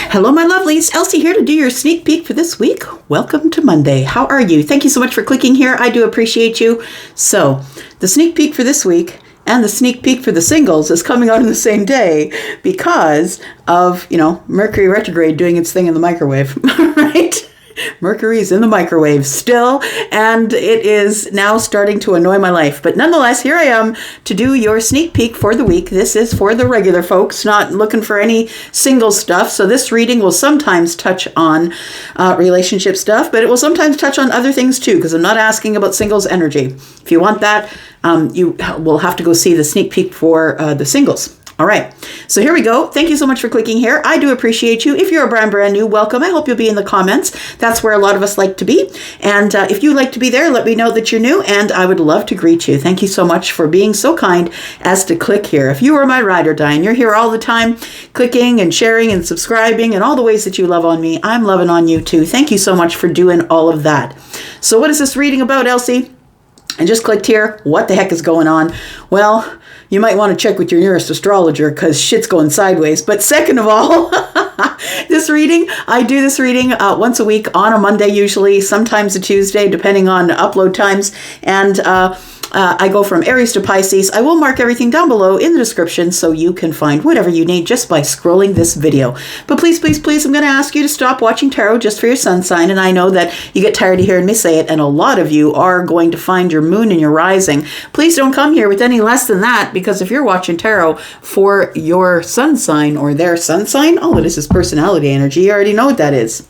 Hello, my lovelies. Elsie here to do your sneak peek for this week. Welcome to Monday. How are you? Thank you so much for clicking here. I do appreciate you. So, the sneak peek for this week and the sneak peek for the singles is coming out on the same day because of, Mercury retrograde doing its thing in the microwave, right? Mercury is in the microwave still, and it is now starting to annoy my life. But nonetheless, here I am to do your sneak peek for the week. This is for the regular folks, not looking for any single stuff. So this reading will sometimes touch on relationship stuff, but it will sometimes touch on other things too, because I'm not asking about singles energy. If you want that, you will have to go see the sneak peek for the singles. All right, so here we go. Thank you so much for clicking here. I do appreciate you. If you're a brand new, welcome. I hope you'll be in the comments. That's where a lot of us like to be. And if you like to be there, let me know that you're new, and I would love to greet you. Thank you so much for being so kind as to click here. If you are my ride or die and you're here all the time, clicking and sharing and subscribing and all the ways that you love on me, I'm loving on you too. Thank you so much for doing all of that. So what is this reading about, Elsie? I just clicked here. What the heck is going on? Well, you might want to check with your nearest astrologer because shit's going sideways. But second of all, I do this reading once a week on a Monday usually, sometimes a Tuesday, depending on upload times. And I go from Aries to Pisces. I will mark everything down below in the description so you can find whatever you need just by scrolling this video. But please, please, please, I'm going to ask you to stop watching tarot just for your sun sign. And I know that you get tired of hearing me say it, and a lot of you are going to find your moon and your rising. Please don't come here with any less than that, because if you're watching tarot for your sun sign or their sun sign, all it is personality energy. You already know what that is.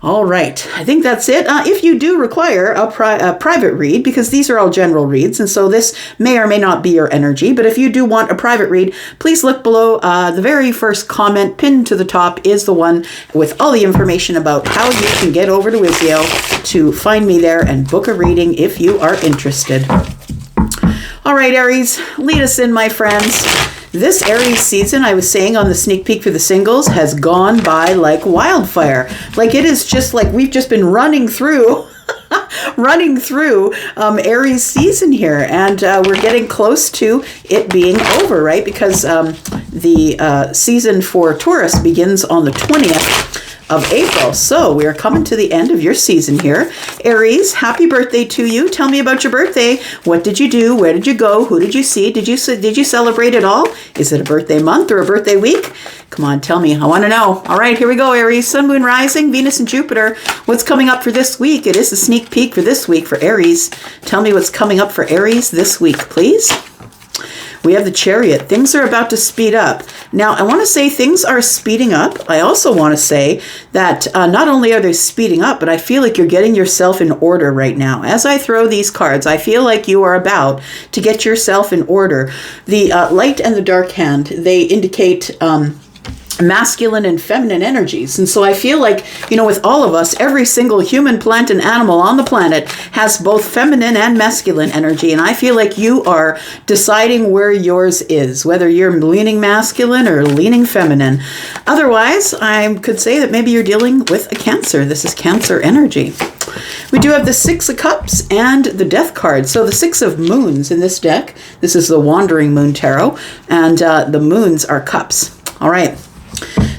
All right, I think that's it. If you do require a private read, because these are all general reads, and so this may or may not be your energy, but if you do want a private read, please look below. The very first comment pinned to the top is the one with all the information about how you can get over to Wizio to find me there and book a reading if you are interested. All right, Aries, lead us in, my friends. This Aries season, I was saying on the sneak peek for the singles, has gone by like wildfire. Like it is just like we've just been running through Aries season here, and we're getting close to it being over, right? Because the season for Taurus begins on the 20th of April. So we are coming to the end of your season here. Aries, happy birthday to you. Tell me about your birthday. What did you do? Where did you go? Who did you see? Did you celebrate it all? Is it a birthday month or a birthday week? Come on, tell me. I want to know. All right, here we go, Aries. Sun, Moon, Rising, Venus, and Jupiter. What's coming up for this week? It is a sneak peek for this week for Aries. Tell me what's coming up for Aries this week, please. We have the Chariot. Things are about to speed up. Now, I want to say things are speeding up. I also want to say that not only are they speeding up, but I feel like you're getting yourself in order right now. As I throw these cards, I feel like you are about to get yourself in order. The light and the dark hand, they indicate masculine and feminine energies. And so I feel like, with all of us, every single human, plant, and animal on the planet has both feminine and masculine energy. And I feel like you are deciding where yours is, whether you're leaning masculine or leaning feminine. Otherwise, I could say that maybe you're dealing with a Cancer. This is Cancer energy. We do have the Six of Cups and the Death card. So the Six of Moons in this deck, this is the Wandering Moon Tarot, and the moons are cups. All right.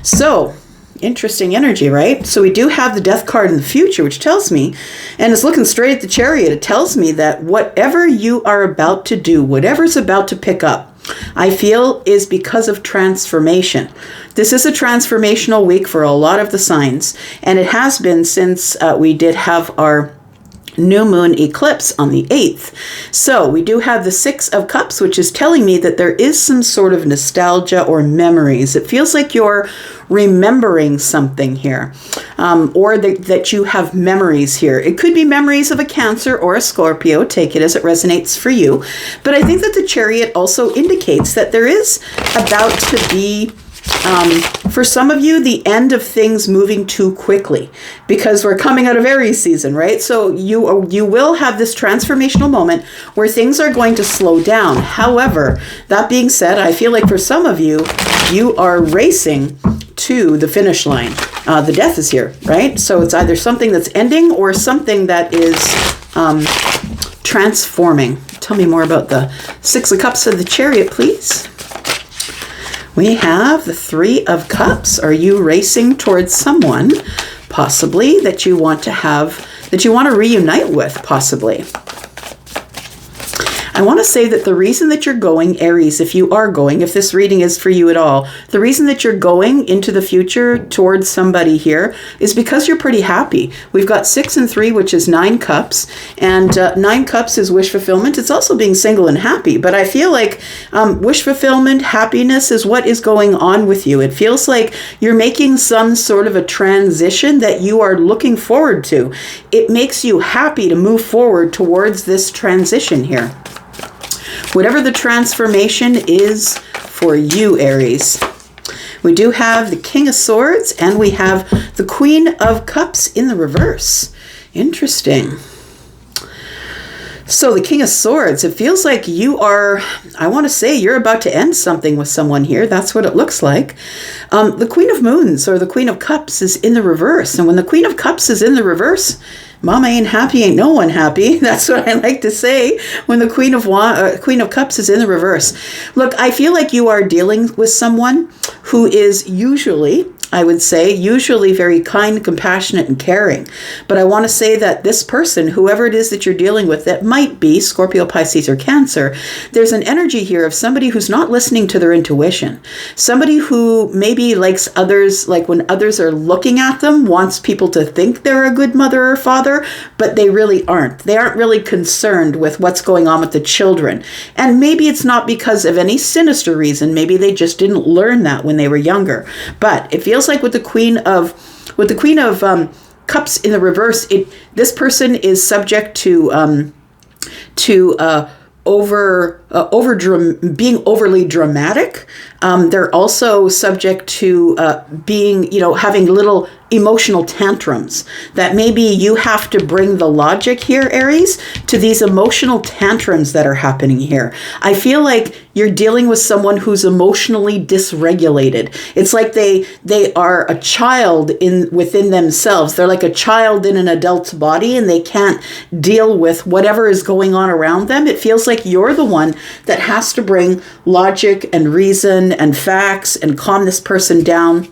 So, interesting energy, right? So we do have the Death card in the future, which tells me, and it's looking straight at the Chariot, it tells me that whatever you are about to do, whatever's about to pick up, I feel is because of transformation. This is a transformational week for a lot of the signs, and it has been since we did have our new moon eclipse on the 8th. So we do have the Six of Cups, which is telling me that there is some sort of nostalgia or memories. It feels like you're remembering something here, or that you have memories here. It could be memories of a Cancer or a Scorpio. Take it as it resonates for you. But I think that the Chariot also indicates that there is about to be for some of you, the end of things moving too quickly, because we're coming out of Aries season, right? So you will have this transformational moment where things are going to slow down. However, that being said, I feel like for some of you, you are racing to the finish line. The Death is here, right? So it's either something that's ending or something that is transforming. Tell me more about the Six of Cups of the Chariot, please. We have the Three of Cups. Are you racing towards someone, possibly, that you want to reunite with, possibly? I want to say that the reason that you're going, Aries, if you are going, if this reading is for you at all, the reason that you're going into the future towards somebody here is because you're pretty happy. We've got 6 and 3, which is 9 cups, and 9 cups is wish fulfillment. It's also being single and happy, but I feel like wish fulfillment, happiness is what is going on with you. It feels like you're making some sort of a transition that you are looking forward to. It makes you happy to move forward towards this transition here. Whatever the transformation is for you, Aries. We do have the King of Swords and we have the Queen of Cups in the reverse. Interesting. So the King of Swords, it feels like you are, I want to say you're about to end something with someone here. That's what it looks like. The Queen of Moons or the Queen of Cups is in the reverse. And when the Queen of Cups is in the reverse, Mama ain't happy, ain't no one happy. That's what I like to say when the Queen of Cups is in the reverse. Look, I feel like you are dealing with someone who is usually very kind, compassionate, and caring. But I want to say that this person, whoever it is that you're dealing with, that might be Scorpio, Pisces, or Cancer, there's an energy here of somebody who's not listening to their intuition. Somebody who maybe likes others, like when others are looking at them, wants people to think they're a good mother or father, but they really aren't. They aren't really concerned with what's going on with the children. And maybe it's not because of any sinister reason. Maybe they just didn't learn that when they were younger. But it feels like with the Queen of Cups in the reverse, this person is subject to being overly dramatic. They're also subject to having little emotional tantrums, that maybe you have to bring the logic here, Aries, to these emotional tantrums that are happening here. I feel like you're dealing with someone who's emotionally dysregulated. It's like they are a child within themselves. They're like a child in an adult's body and they can't deal with whatever is going on around them. It feels like you're the one that has to bring logic and reason and facts and calm this person down.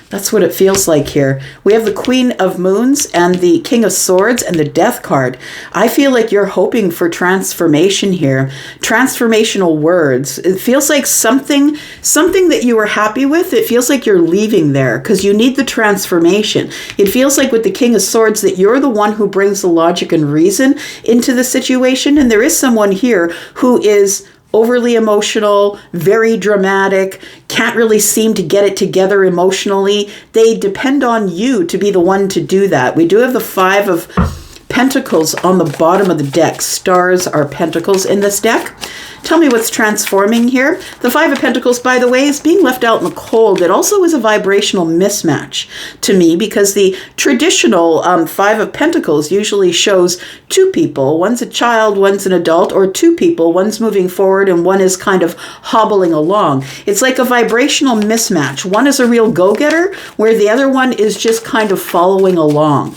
That's what it feels like here. We have the Queen of Moons and the King of Swords and the Death card. I feel like you're hoping for transformation here. Transformational words. It feels like something that you were happy with. It feels like you're leaving there because you need the transformation. It feels like with the King of Swords that you're the one who brings the logic and reason into the situation. And there is someone here who is overly emotional, very dramatic, can't really seem to get it together emotionally. They depend on you to be the one to do that. We do have the 5 of Pentacles on the bottom of the deck. Stars are pentacles in this deck. Tell me what's transforming here. The 5 of Pentacles, by the way, is being left out in the cold. It also is a vibrational mismatch to me because the traditional 5 of Pentacles usually shows 2 people. One's a child, one's an adult, or 2 people. One's moving forward and one is kind of hobbling along. It's like a vibrational mismatch. One is a real go-getter where the other one is just kind of following along,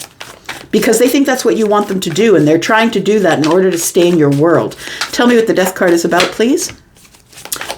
because they think that's what you want them to do, and they're trying to do that in order to stay in your world. Tell me what the Death card is about, please.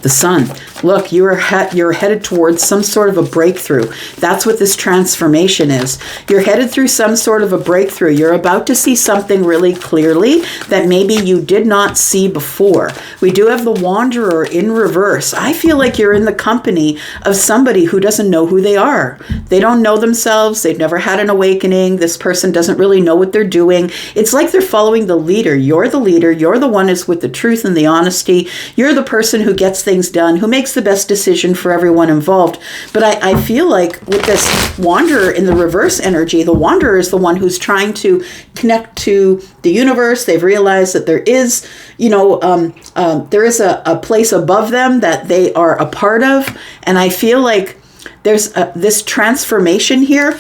The Sun. Look, you're headed towards some sort of a breakthrough. That's what this transformation is. You're headed through some sort of a breakthrough. You're about to see something really clearly that maybe you did not see before. We do have the Wanderer in reverse. I feel like you're in the company of somebody who doesn't know who they are. They don't know themselves. They've never had an awakening. This person doesn't really know what they're doing. It's like they're following the leader. You're the leader. You're the one who's with the truth and the honesty. You're the person who gets things done, who makes the best decision for everyone involved. But I feel like with this Wanderer in the reverse energy, the Wanderer is the one who's trying to connect to the universe. They've realized that there is, there is a place above them that they are a part of. And I feel like there's this transformation here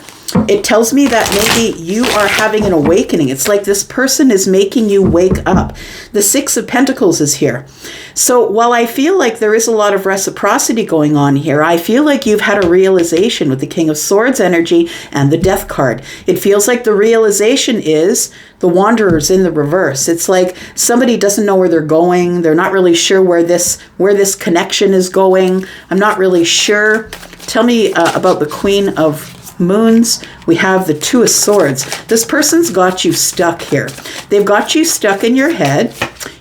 it tells me that maybe you are having an awakening. It's like this person is making you wake up. The Six of Pentacles is here. So while I feel like there is a lot of reciprocity going on here, I feel like you've had a realization with the King of Swords energy and the Death card. It feels like the realization is the Wanderer's in the reverse. It's like somebody doesn't know where they're going. They're not really sure where this connection is going. I'm not really sure. Tell me about the Queen of Moons. We have the Two of Swords. This person's got you stuck here. They've got you stuck in your head.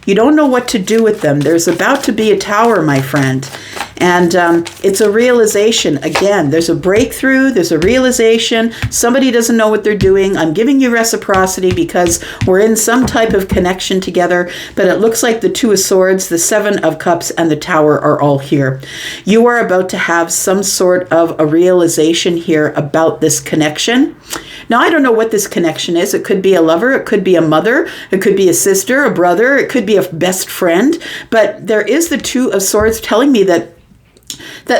You don't know what to do with them. There's about to be a tower, my friend. And it's a realization. Again, there's a breakthrough. There's a realization. Somebody doesn't know what they're doing. I'm giving you reciprocity because we're in some type of connection together. But it looks like the Two of Swords, the Seven of Cups, and the Tower are all here. You are about to have some sort of a realization here about this connection. Now, I don't know what this connection is. It could be a lover. It could be a mother. It could be a sister, a brother. It could be a best friend. But there is the Two of Swords telling me that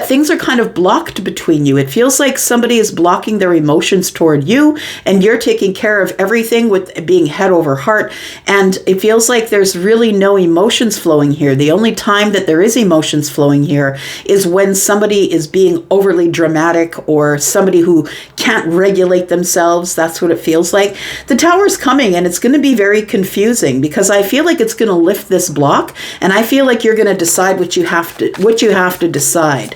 things are kind of blocked between you. It feels like somebody is blocking their emotions toward you, and you're taking care of everything with being head over heart. And it feels like there's really no emotions flowing here. The only time that there is emotions flowing here is when somebody is being overly dramatic or somebody who can't regulate themselves. That's what it feels like. The Tower's coming, and it's going to be very confusing because I feel like it's going to lift this block, and I feel like you're going to decide what you have to decide.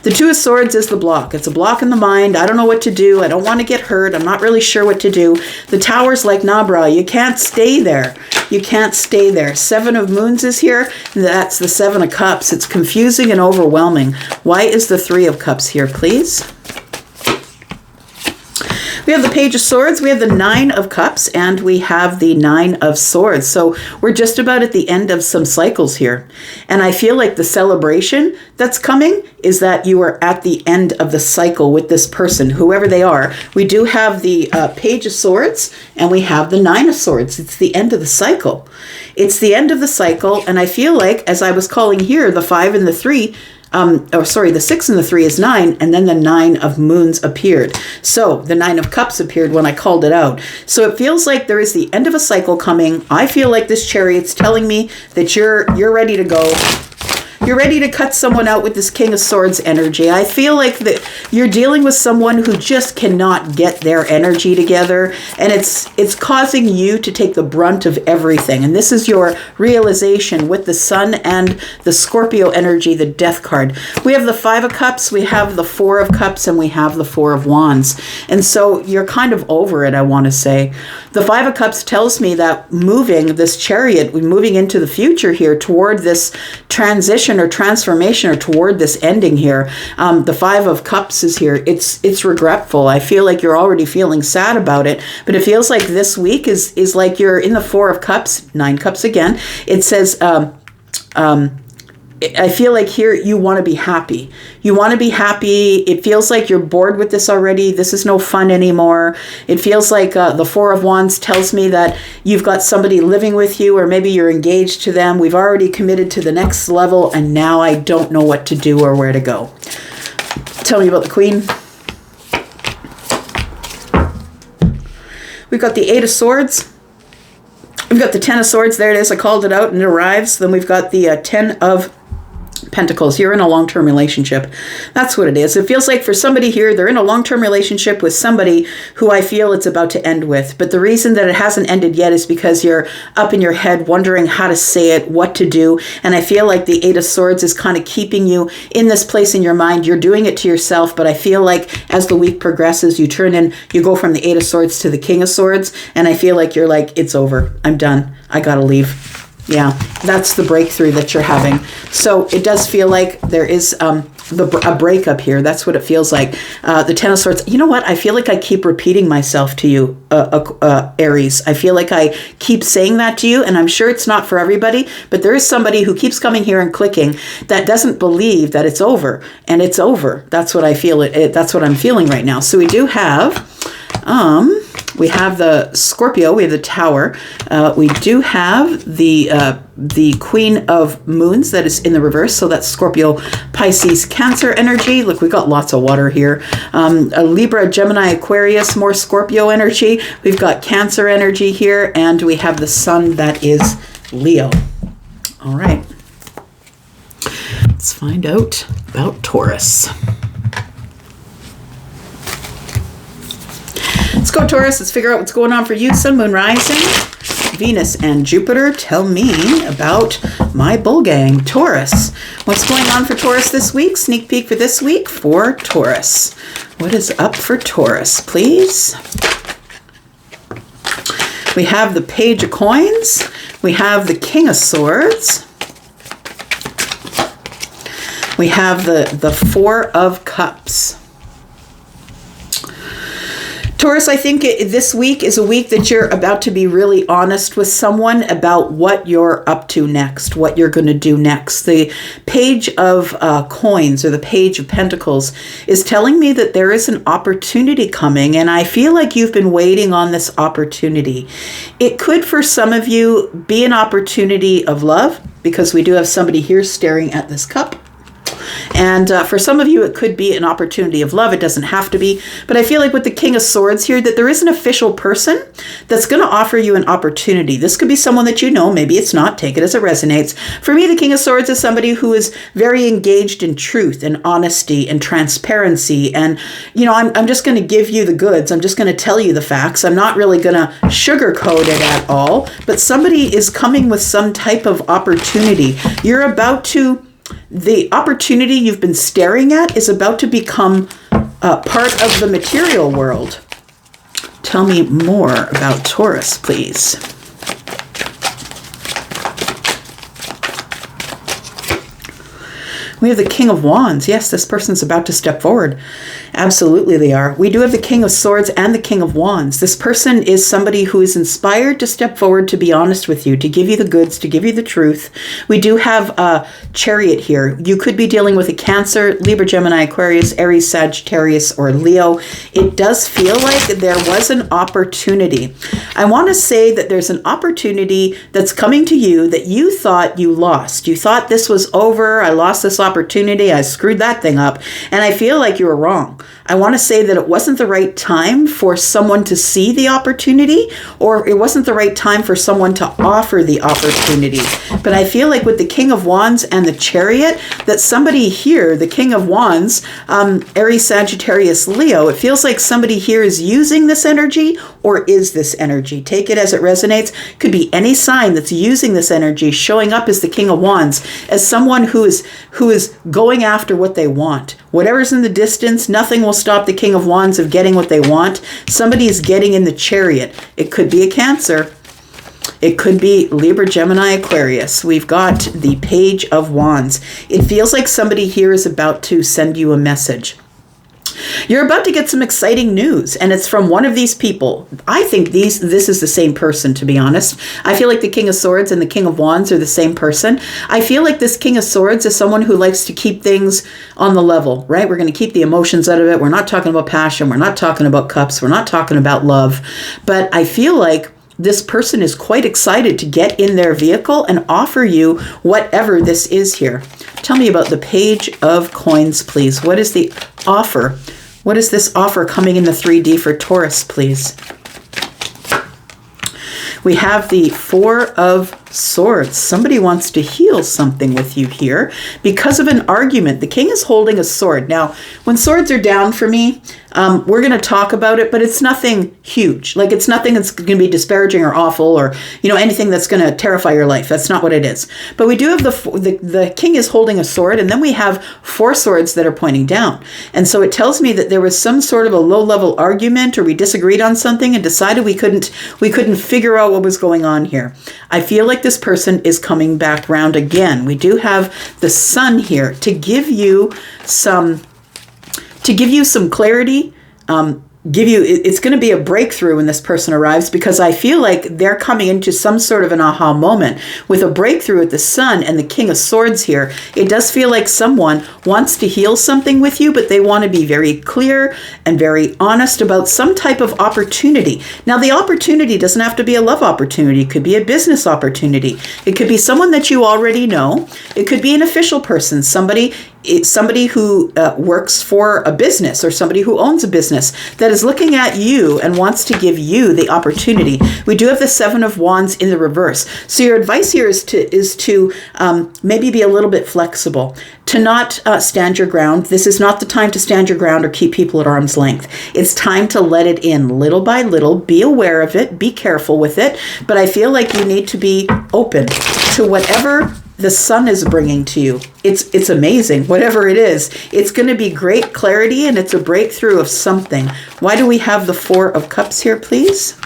The Two of Swords is the block. It's a block in the mind. I don't know what to do. I don't want to get hurt. I'm not really sure what to do. The Tower's like, nah, brah, you can't stay there. You can't stay there. Seven of Moons is here. That's the Seven of Cups. It's confusing and overwhelming. Why is the Three of Cups here, please? We have the Page of Swords, we have the Nine of Cups, and we have the Nine of Swords. So we're just about at the end of some cycles here. And I feel like the celebration that's coming is that you are at the end of the cycle with this person, whoever they are. We do have the Page of Swords, and we have the Nine of Swords. It's the end of the cycle. It's the end of the cycle, and I feel like, as I was calling here, the 5 and the 3, the 6 and the 3 is 9, and then the Nine of Moons appeared. So the Nine of Cups appeared when I called it out. So it feels like there is the end of a cycle coming. I feel like this Chariot's telling me that you're ready to go. You're ready to cut someone out with this King of Swords energy. I feel like that you're dealing with someone who just cannot get their energy together, and it's causing you to take the brunt of everything. And this is your realization with the Sun and the Scorpio energy, the Death card. We have the 5 of Cups, we have the 4 of Cups, and we have the 4 of Wands. And so you're kind of over it, I want to say. The 5 of Cups tells me that moving this Chariot, moving into the future here toward this transition or transformation or toward this ending here. The 5 of Cups is here. It's regretful. I feel like you're already feeling sad about it, but it feels like this week is like you're in the 4 of Cups, 9 cups again. It says, I feel like here you want to be happy. You want to be happy. It feels like you're bored with this already. This is no fun anymore. It feels like the 4 of Wands tells me that you've got somebody living with you, or maybe you're engaged to them. We've already committed to the next level, and now I don't know what to do or where to go. Tell me about the Queen. We've got the 8 of Swords. We've got the 10 of Swords. There it is. I called it out and it arrives. Then we've got the 10 of Pentacles. You're in a long-term relationship. That's what it is. It feels like for somebody here, they're in a long-term relationship with somebody who I feel it's about to end with. But the reason that it hasn't ended yet is because you're up in your head wondering how to say it, what to do. And I feel like the 8 of Swords is kind of keeping you in this place in your mind. You're doing it to yourself, but I feel like as the week progresses, you go from the 8 of Swords to the King of Swords. And I feel like you're like, it's over. I'm done. I gotta leave. Yeah, that's the breakthrough that you're having. So it does feel like there is a breakup here. That's what it feels like. The 10 of Swords. You know what? I feel like I keep repeating myself to you, Aries. I feel like I keep saying that to you, and I'm sure it's not for everybody, but there is somebody who keeps coming here and clicking that doesn't believe that it's over, and it's over. That's what I feel. That's what I'm feeling right now. So we do have... We have the Scorpio. We have the Tower. We do have the Queen of Moons that is in the reverse. So that's Scorpio, Pisces, Cancer energy. Look, we've got lots of water here. A Libra, Gemini, Aquarius, more Scorpio energy. We've got Cancer energy here. And we have the Sun that is Leo. All right. Let's find out about Taurus. Let's go, Taurus. Let's figure out what's going on for you. Sun, Moon, Rising, Venus, and Jupiter. Tell me about my bull gang, Taurus. What's going on for Taurus this week? Sneak peek for this week for Taurus. What is up for Taurus, please? We have the Page of Coins. We have the King of Swords. We have the Four of Cups. Taurus, I think this week is a week that you're about to be really honest with someone about what you're up to next, what you're going to do next. The Page of Coins, or the Page of Pentacles, is telling me that there is an opportunity coming, and I feel like you've been waiting on this opportunity. It could, for some of you, be an opportunity of love, because we do have somebody here staring at this cup. And for some of you, it could be an opportunity of love. It doesn't have to be. But I feel like with the King of Swords here, that there is an official person that's going to offer you an opportunity. This could be someone that you know. Maybe it's not. Take it as it resonates. For me, the King of Swords is somebody who is very engaged in truth and honesty and transparency. And, you know, I'm just going to give you the goods. I'm just going to tell you the facts. I'm not really going to sugarcoat it at all. But somebody is coming with some type of opportunity. You're about to... The opportunity you've been staring at is about to become part of the material world. Tell me more about Taurus, please. We have the King of Wands. Yes, this person's about to step forward. Absolutely they are. We do have the King of Swords and the King of Wands. This person is somebody who is inspired to step forward, to be honest with you, to give you the goods, to give you the truth. We do have a Chariot here. You could be dealing with a Cancer, Libra, Gemini, Aquarius, Aries, Sagittarius, or Leo. It does feel like there was an opportunity. I want to say that there's an opportunity that's coming to you that you thought you lost. You thought this was over. I lost this opportunity. I screwed that thing up. And I feel like you were wrong. I want to say that it wasn't the right time for someone to see the opportunity, or it wasn't the right time for someone to offer the opportunity. But I feel like with the King of Wands and the Chariot, that somebody here, the King of Wands, Aries, Sagittarius, Leo, it feels like somebody here is using this energy, or is this energy. Take it as it resonates. Could be any sign that's using this energy, showing up as the King of Wands, as someone who is going after what they want. Whatever's in the distance, nothing will stop the King of Wands of getting what they want. Somebody is getting in the Chariot. It could be a Cancer. It could be Libra, Gemini, Aquarius. We've got the Page of Wands. It feels like somebody here is about to send you a message. You're about to get some exciting news, and it's from one of these people. I think this is the same person, to be honest. I feel like the King of Swords and the King of Wands are the same person. I feel like this King of Swords is someone who likes to keep things on the level, right? We're going to keep the emotions out of it. We're not talking about passion. We're not talking about cups. We're not talking about love. But I feel like this person is quite excited to get in their vehicle and offer you whatever this is here. Tell me about the Page of Coins, please. What is the offer? What is this offer coming in the 3D for Taurus, please? We have the Four of Swords. Somebody wants to heal something with you here because of an argument. The king is holding a sword. Now, when swords are down for me, we're going to talk about it, but it's nothing huge. Like, it's nothing that's going to be disparaging or awful or, you know, anything that's going to terrify your life. That's not what it is. But we do have the king is holding a sword, and then we have four swords that are pointing down. And so it tells me that there was some sort of a low-level argument, or we disagreed on something and decided we couldn't figure out what was going on here. I feel like this person is coming back round again. We do have the Sun here to give you some clarity. give you, it's going to be a breakthrough when this person arrives, because I feel like they're coming into some sort of an aha moment with a breakthrough with the Sun and the King of Swords here. It does feel like someone wants to heal something with you, but they want to be very clear and very honest about some type of opportunity. Now, the opportunity doesn't have to be a love opportunity. It could be a business opportunity. It could be someone that you already know. It could be an official person, somebody who works for a business, or somebody who owns a business that is looking at you and wants to give you the opportunity. We do have the Seven of Wands in the reverse. So your advice here is to maybe be a little bit flexible, to not stand your ground. This is not the time to stand your ground or keep people at arm's length. It's time to let it in little by little. Be aware of it. Be careful with it. But I feel like you need to be open to whatever the Sun is bringing to you. It's amazing. Whatever it is, it's going to be great clarity, and it's a breakthrough of something. Why do we have the Four of Cups here, please?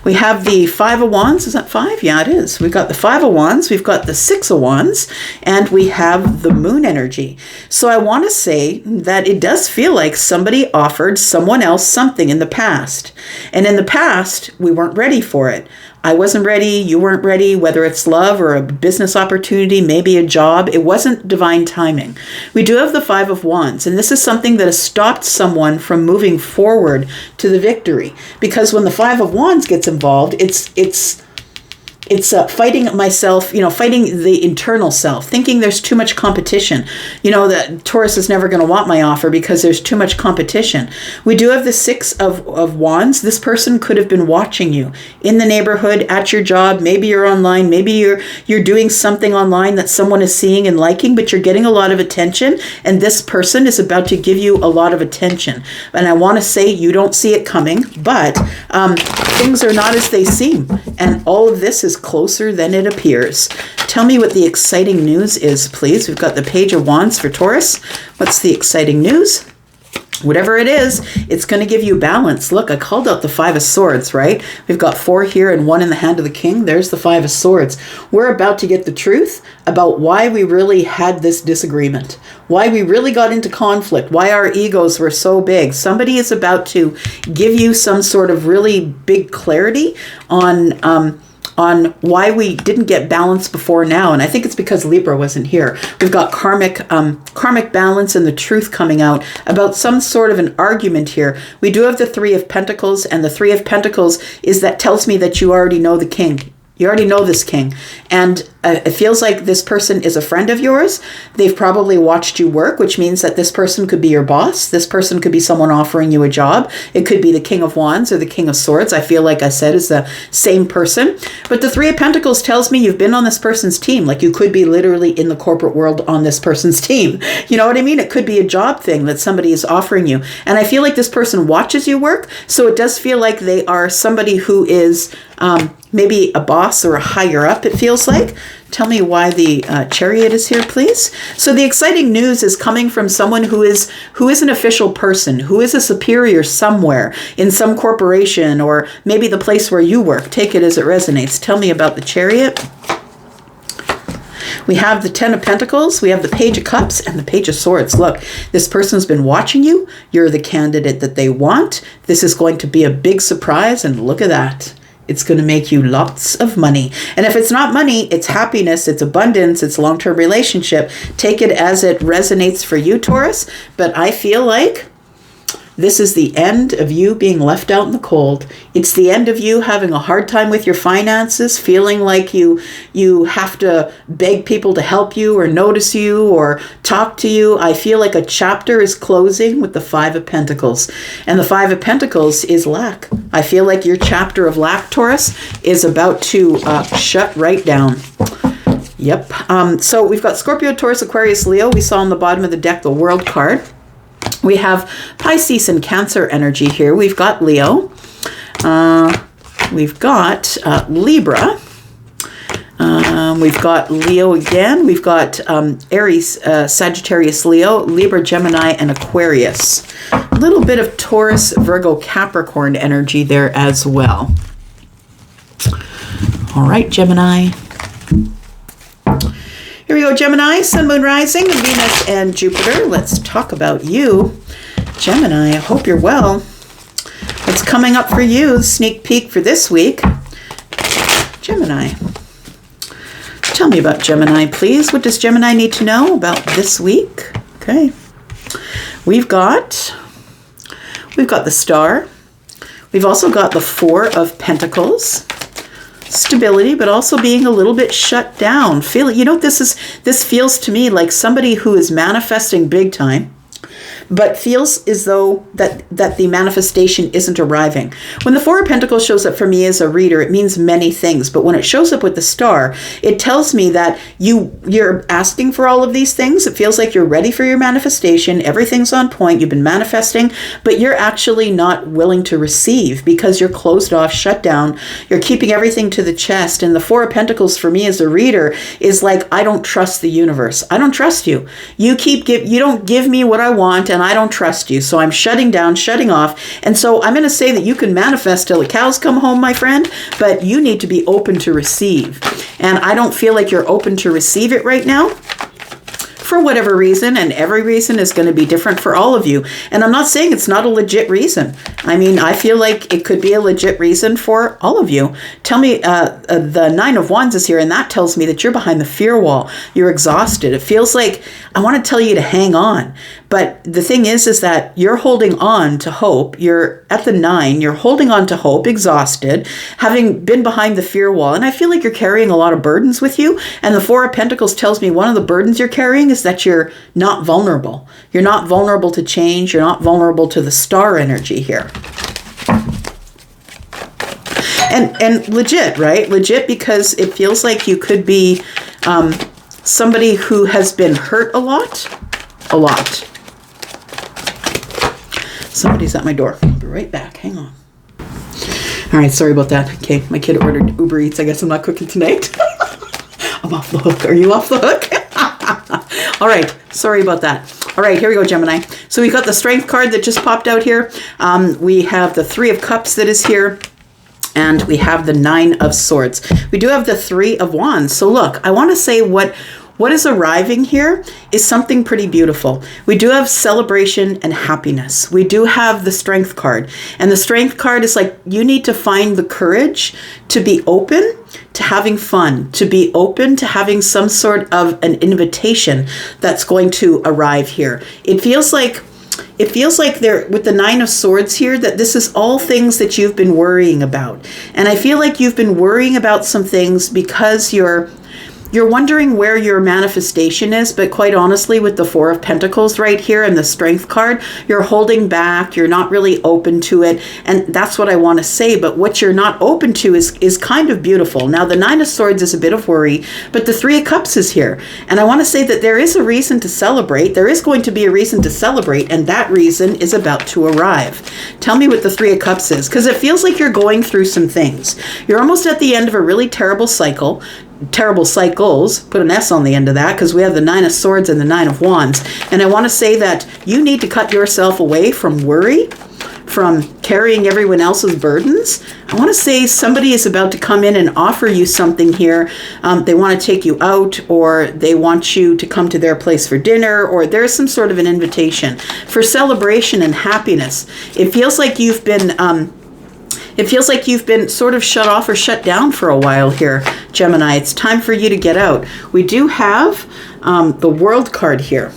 We have the Five of Wands. Is that five? Yeah, it is. We've got the Five of Wands. We've got the Six of Wands. And we have the Moon energy. So I want to say that it does feel like somebody offered someone else something in the past. And in the past, we weren't ready for it. I wasn't ready, you weren't ready, whether it's love or a business opportunity, maybe a job. It wasn't divine timing. We do have the Five of Wands, and this is something that has stopped someone from moving forward to the victory. Because when the Five of Wands gets involved, it's fighting myself, fighting the internal self, thinking there's too much competition. That Taurus is never going to want my offer because there's too much competition. We do have the Six of Wands. This person could have been watching you in the neighborhood, at your job. Maybe you're online. Maybe you're doing something online that someone is seeing and liking, but you're getting a lot of attention, and this person is about to give you a lot of attention. And I want to say you don't see it coming, but things are not as they seem. And all of this is closer than it appears. Tell me what the exciting news is, please. We've got the Page of Wands for Taurus. What's the exciting news? Whatever it is, it's going to give you balance. Look, I called out the Five of Swords, right? We've got four here and one in the hand of the King. There's the Five of Swords. We're about to get the truth about why we really had this disagreement, why we really got into conflict, why our egos were so big. Somebody is about to give you some sort of really big clarity on why we didn't get balance before now. And I think it's because Libra wasn't here. We've got karmic balance and the truth coming out about some sort of an argument here. We do have the Three of Pentacles, and the Three of Pentacles tells me that you already know the King. You already know this King. And it feels like this person is a friend of yours. They've probably watched you work, which means that this person could be your boss. This person could be someone offering you a job. It could be the King of Wands or the King of Swords. I feel like I said is the same person. But the Three of Pentacles tells me you've been on this person's team. Like you could be literally in the corporate world on this person's team. You know what I mean? It could be a job thing that somebody is offering you. And I feel like this person watches you work. So it does feel like they are somebody who is maybe a boss or a higher up, it feels like. Tell me why the Chariot is here, please. So the exciting news is coming from someone who is an official person, who is a superior somewhere in some corporation or maybe the place where you work. Take it as it resonates. Tell me about the Chariot. We have the Ten of Pentacles, we have the Page of Cups, and the Page of Swords. Look, this person's been watching you. You're the candidate that they want. This is going to be a big surprise, and look at that. It's going to make you lots of money. And if it's not money, it's happiness, it's abundance, it's long-term relationship. Take it as it resonates for you, Taurus. But I feel like this is the end of you being left out in the cold. It's the end of you having a hard time with your finances, feeling like you have to beg people to help you or notice you or talk to you. I feel like a chapter is closing with the Five of Pentacles. And the Five of Pentacles is lack. I feel like your chapter of lack, Taurus, is about to shut right down. Yep. So we've got Scorpio, Taurus, Aquarius, Leo. We saw on the bottom of the deck the World card. We have Pisces and Cancer energy here. We've got Leo. We've got Libra. We've got Leo again. We've got Aries, Sagittarius, Leo, Libra, Gemini, and Aquarius. A little bit of Taurus, Virgo, Capricorn energy there as well. All right, Gemini. Here we go, Gemini, Sun, Moon, Rising, Venus, and Jupiter. Let's talk about you. Gemini, I hope you're well. coming up for you, sneak peek for this week. Gemini. Tell me about Gemini, please. What does Gemini need to know about this week? Okay. We've got the Star. We've also got the Four of Pentacles. Stability, but also being a little bit shut down. This feels to me like somebody who is manifesting big time, but feels as though that the manifestation isn't arriving. When the Four of Pentacles shows up for me as a reader, it means many things. But when it shows up with the Star, it tells me that you're asking for all of these things. It feels like you're ready for your manifestation. Everything's on point. You've been manifesting, but you're actually not willing to receive because you're closed off, shut down. You're keeping everything to the chest. And the Four of Pentacles for me as a reader is like, I don't trust the universe. I don't trust you. You don't give me what I want, and I don't trust you. So I'm shutting down, shutting off. And so I'm going to say that you can manifest till the cows come home, my friend, but you need to be open to receive. And I don't feel like you're open to receive it right now, for whatever reason, and every reason is going to be different for all of you. And I'm not saying it's not a legit reason. I mean, I feel like it could be a legit reason for all of you. Tell me, the Nine of Wands is here, and that tells me that you're behind the fear wall. You're exhausted. It feels like I want to tell you to hang on. But the thing is that you're holding on to hope. You're at the 9. You're holding on to hope, exhausted, having been behind the fear wall. And I feel like you're carrying a lot of burdens with you. And the Four of Pentacles tells me one of the burdens you're carrying is that you're not vulnerable. You're not vulnerable to change. You're not vulnerable to the Star energy here. And legit, right? Legit, because it feels like you could be somebody who has been hurt a lot. Somebody's at my door. I'll be right back. Hang on. All right, sorry about that. Okay, my kid ordered Uber Eats. I guess I'm not cooking tonight. I'm off the hook. Are you off the hook? All right, sorry about that. All right, here we go, Gemini. So we got the Strength card that just popped out here. We have the Three of Cups that is here. And we have the Nine of Swords. We do have the Three of Wands. So look, I want to say what is arriving here is something pretty beautiful. We do have celebration and happiness. We do have the Strength card. And the Strength card is like, you need to find the courage to be open to having fun, to be open to having some sort of an invitation that's going to arrive here. It feels like there, with the Nine of Swords here, that this is all things that you've been worrying about. And I feel like you've been worrying about some things because you're wondering where your manifestation is, but quite honestly, with the Four of Pentacles right here and the Strength card, you're holding back, you're not really open to it, and that's what I want to say. But what you're not open to is kind of beautiful. Now, the Nine of Swords is a bit of worry, but the Three of Cups is here, and I want to say that there is a reason to celebrate. There is going to be a reason to celebrate, and that reason is about to arrive. Tell me what the Three of Cups is, because it feels like you're going through some things. You're almost at the end of a really terrible cycles, put an S on the end of that, because we have the Nine of Swords and the Nine of Wands. And I want to say that you need to cut yourself away from worry, from carrying everyone else's burdens. I want to say somebody is about to come in and offer you something here. They want to take you out, or they want you to come to their place for dinner, or there's some sort of an invitation for celebration and happiness. It feels like you've been sort of shut off or shut down for a while here, Gemini. It's time for you to get out. We do have the World card here.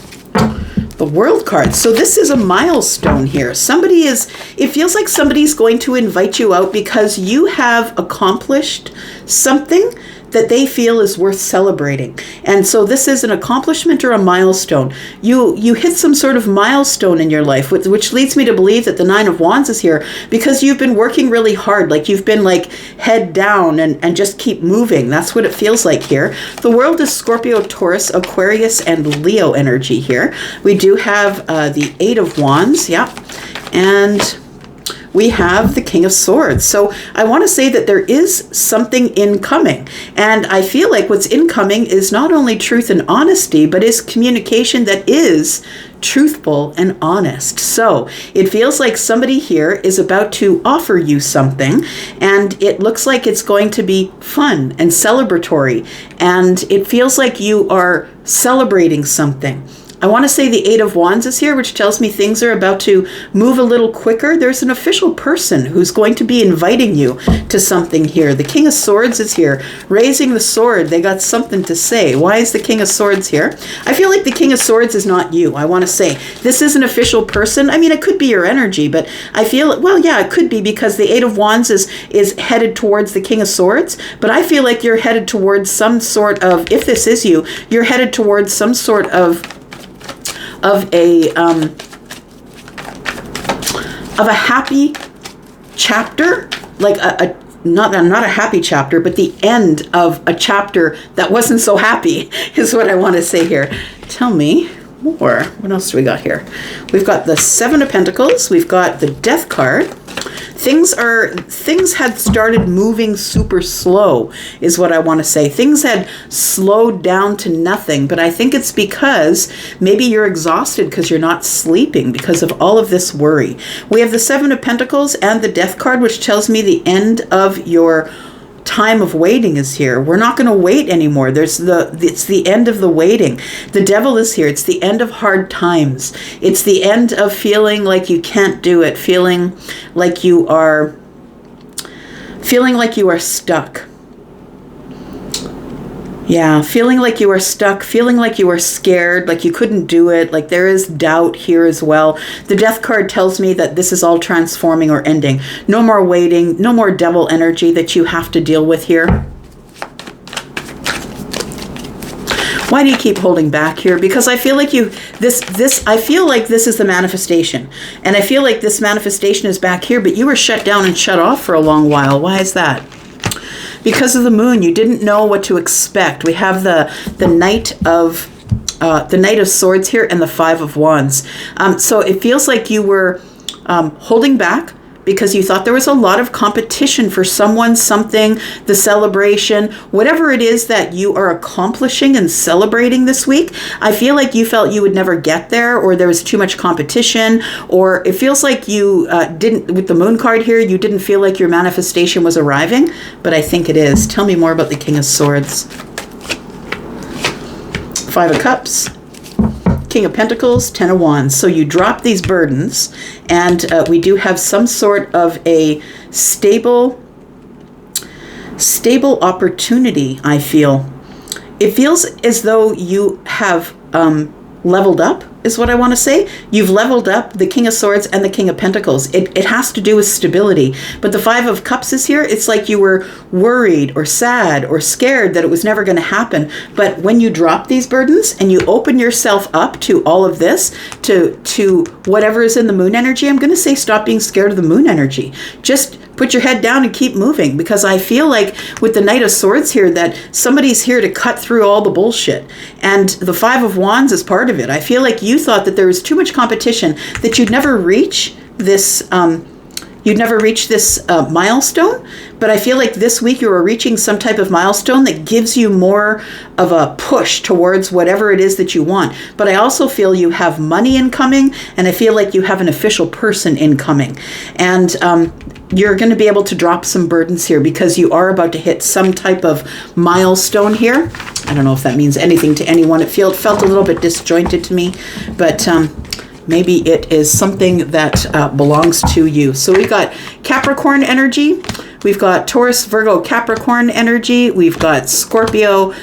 The World card. So this is a milestone here. It feels like somebody's going to invite you out because you have accomplished something that they feel is worth celebrating. And so this is an accomplishment or a milestone. You hit some sort of milestone in your life, which leads me to believe that the Nine of Wands is here because you've been working really hard. Like you've been like head down and just keep moving. That's what it feels like here. The World is Scorpio, Taurus, Aquarius, and Leo energy here. We do have the Eight of Wands. Yeah. And we have the King of Swords. So I want to say that there is something incoming. And I feel like what's incoming is not only truth and honesty, but is communication that is truthful and honest. So it feels like somebody here is about to offer you something, and it looks like it's going to be fun and celebratory. And it feels like you are celebrating something. I want to say the Eight of Wands is here, which tells me things are about to move a little quicker. There's an official person who's going to be inviting you to something here. The King of Swords is here, raising the sword. They got something to say. Why is the King of Swords here? I feel like the King of Swords is not you. I want to say this is an official person. I mean, it could be your energy, but I feel, well, yeah, it could be because the Eight of Wands is headed towards the King of Swords, but I feel like you're headed towards some sort of, if this is you, you're headed towards some sort of a happy chapter, like not a happy chapter, but the end of a chapter that wasn't so happy is what I want to say here. Tell me more. What else do we got here? We've got the Seven of Pentacles. We've got the Death card. Things had started moving super slow is what I want to say. Things had slowed down to nothing, but I think it's because maybe you're exhausted because you're not sleeping because of all of this worry. We have the Seven of Pentacles and the Death card, which tells me the end of your time of waiting is here. We're not going to wait anymore. It's the end of the waiting. The Devil is here. It's the end of hard times. It's the end of feeling like you can't do it, feeling like you are stuck. Yeah, feeling like you are stuck, feeling like you are scared, like you couldn't do it, like there is doubt here as well. The Death card tells me that this is all transforming or ending. No more waiting, no more devil energy that you have to deal with here. Why do you keep holding back here? Because I feel like I feel like this is the manifestation. And I feel like this manifestation is back here, but you were shut down and shut off for a long while. Why is that? Because of the moon, you didn't know what to expect. We have the Knight of Swords here and the Five of Wands. So it feels like you were holding back because you thought there was a lot of competition for someone, something, the celebration, whatever it is that you are accomplishing and celebrating this week. I feel like you felt you would never get there, or there was too much competition, or it feels like you didn't, with the Moon card here, you didn't feel like your manifestation was arriving, but I think it is. Tell me more about the King of Swords. Five of Cups. King of Pentacles, Ten of Wands. So you drop these burdens, and we do have some sort of a stable opportunity, I feel. It feels as though you have leveled up, is what I want to say. You've leveled up the King of Swords and the King of Pentacles. It has to do with stability. But the Five of Cups is here. It's like you were worried or sad or scared that it was never going to happen. But when you drop these burdens and you open yourself up to all of this, to whatever is in the moon energy, I'm going to say stop being scared of the moon energy. Just put your head down and keep moving, because I feel like with the Knight of Swords here that somebody's here to cut through all the bullshit. And the Five of Wands is part of it. I feel like you thought that there was too much competition, that you'd never reach this milestone. But I feel like this week you are reaching some type of milestone that gives you more of a push towards whatever it is that you want. But I also feel you have money incoming, and I feel like you have an official person incoming. And you're going to be able to drop some burdens here because you are about to hit some type of milestone here. I don't know if that means anything to anyone. It felt a little bit disjointed to me, but maybe it is something that belongs to you. So we've got Capricorn energy. We've got Taurus, Virgo, Capricorn energy. We've got Scorpio,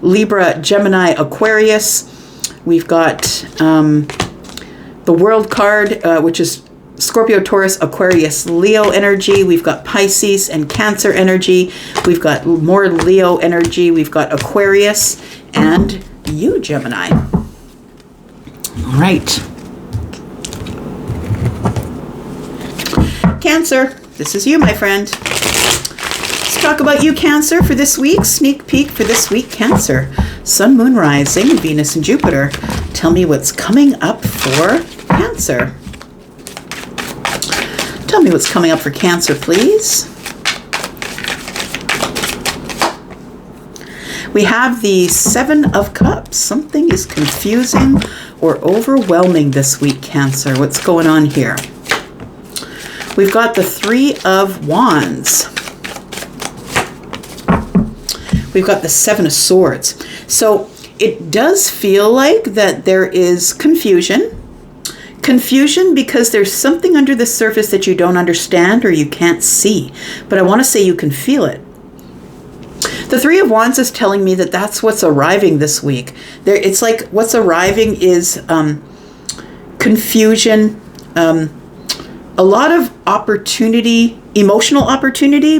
Libra, Gemini, Aquarius. We've got the World card, which is Scorpio, Taurus, Aquarius, Leo energy. We've got Pisces and Cancer energy. We've got more Leo energy. We've got Aquarius and you, Gemini. All right. Cancer, this is you, my friend. Let's talk about you, Cancer, for this week. Sneak peek for this week, Cancer. Sun, Moon, Rising, Venus, and Jupiter. Tell me what's coming up for Cancer. Tell me what's coming up for Cancer, please. We have the Seven of Cups. Something is confusing or overwhelming this week, Cancer. What's going on here? We've got the Three of Wands. We've got the Seven of Swords. So it does feel like that there is confusion. Confusion because there's something under the surface that you don't understand or you can't see. But I want to say you can feel it. The Three of Wands is telling me that that's what's arriving this week. It's like what's arriving is confusion, a lot of opportunity, emotional opportunity,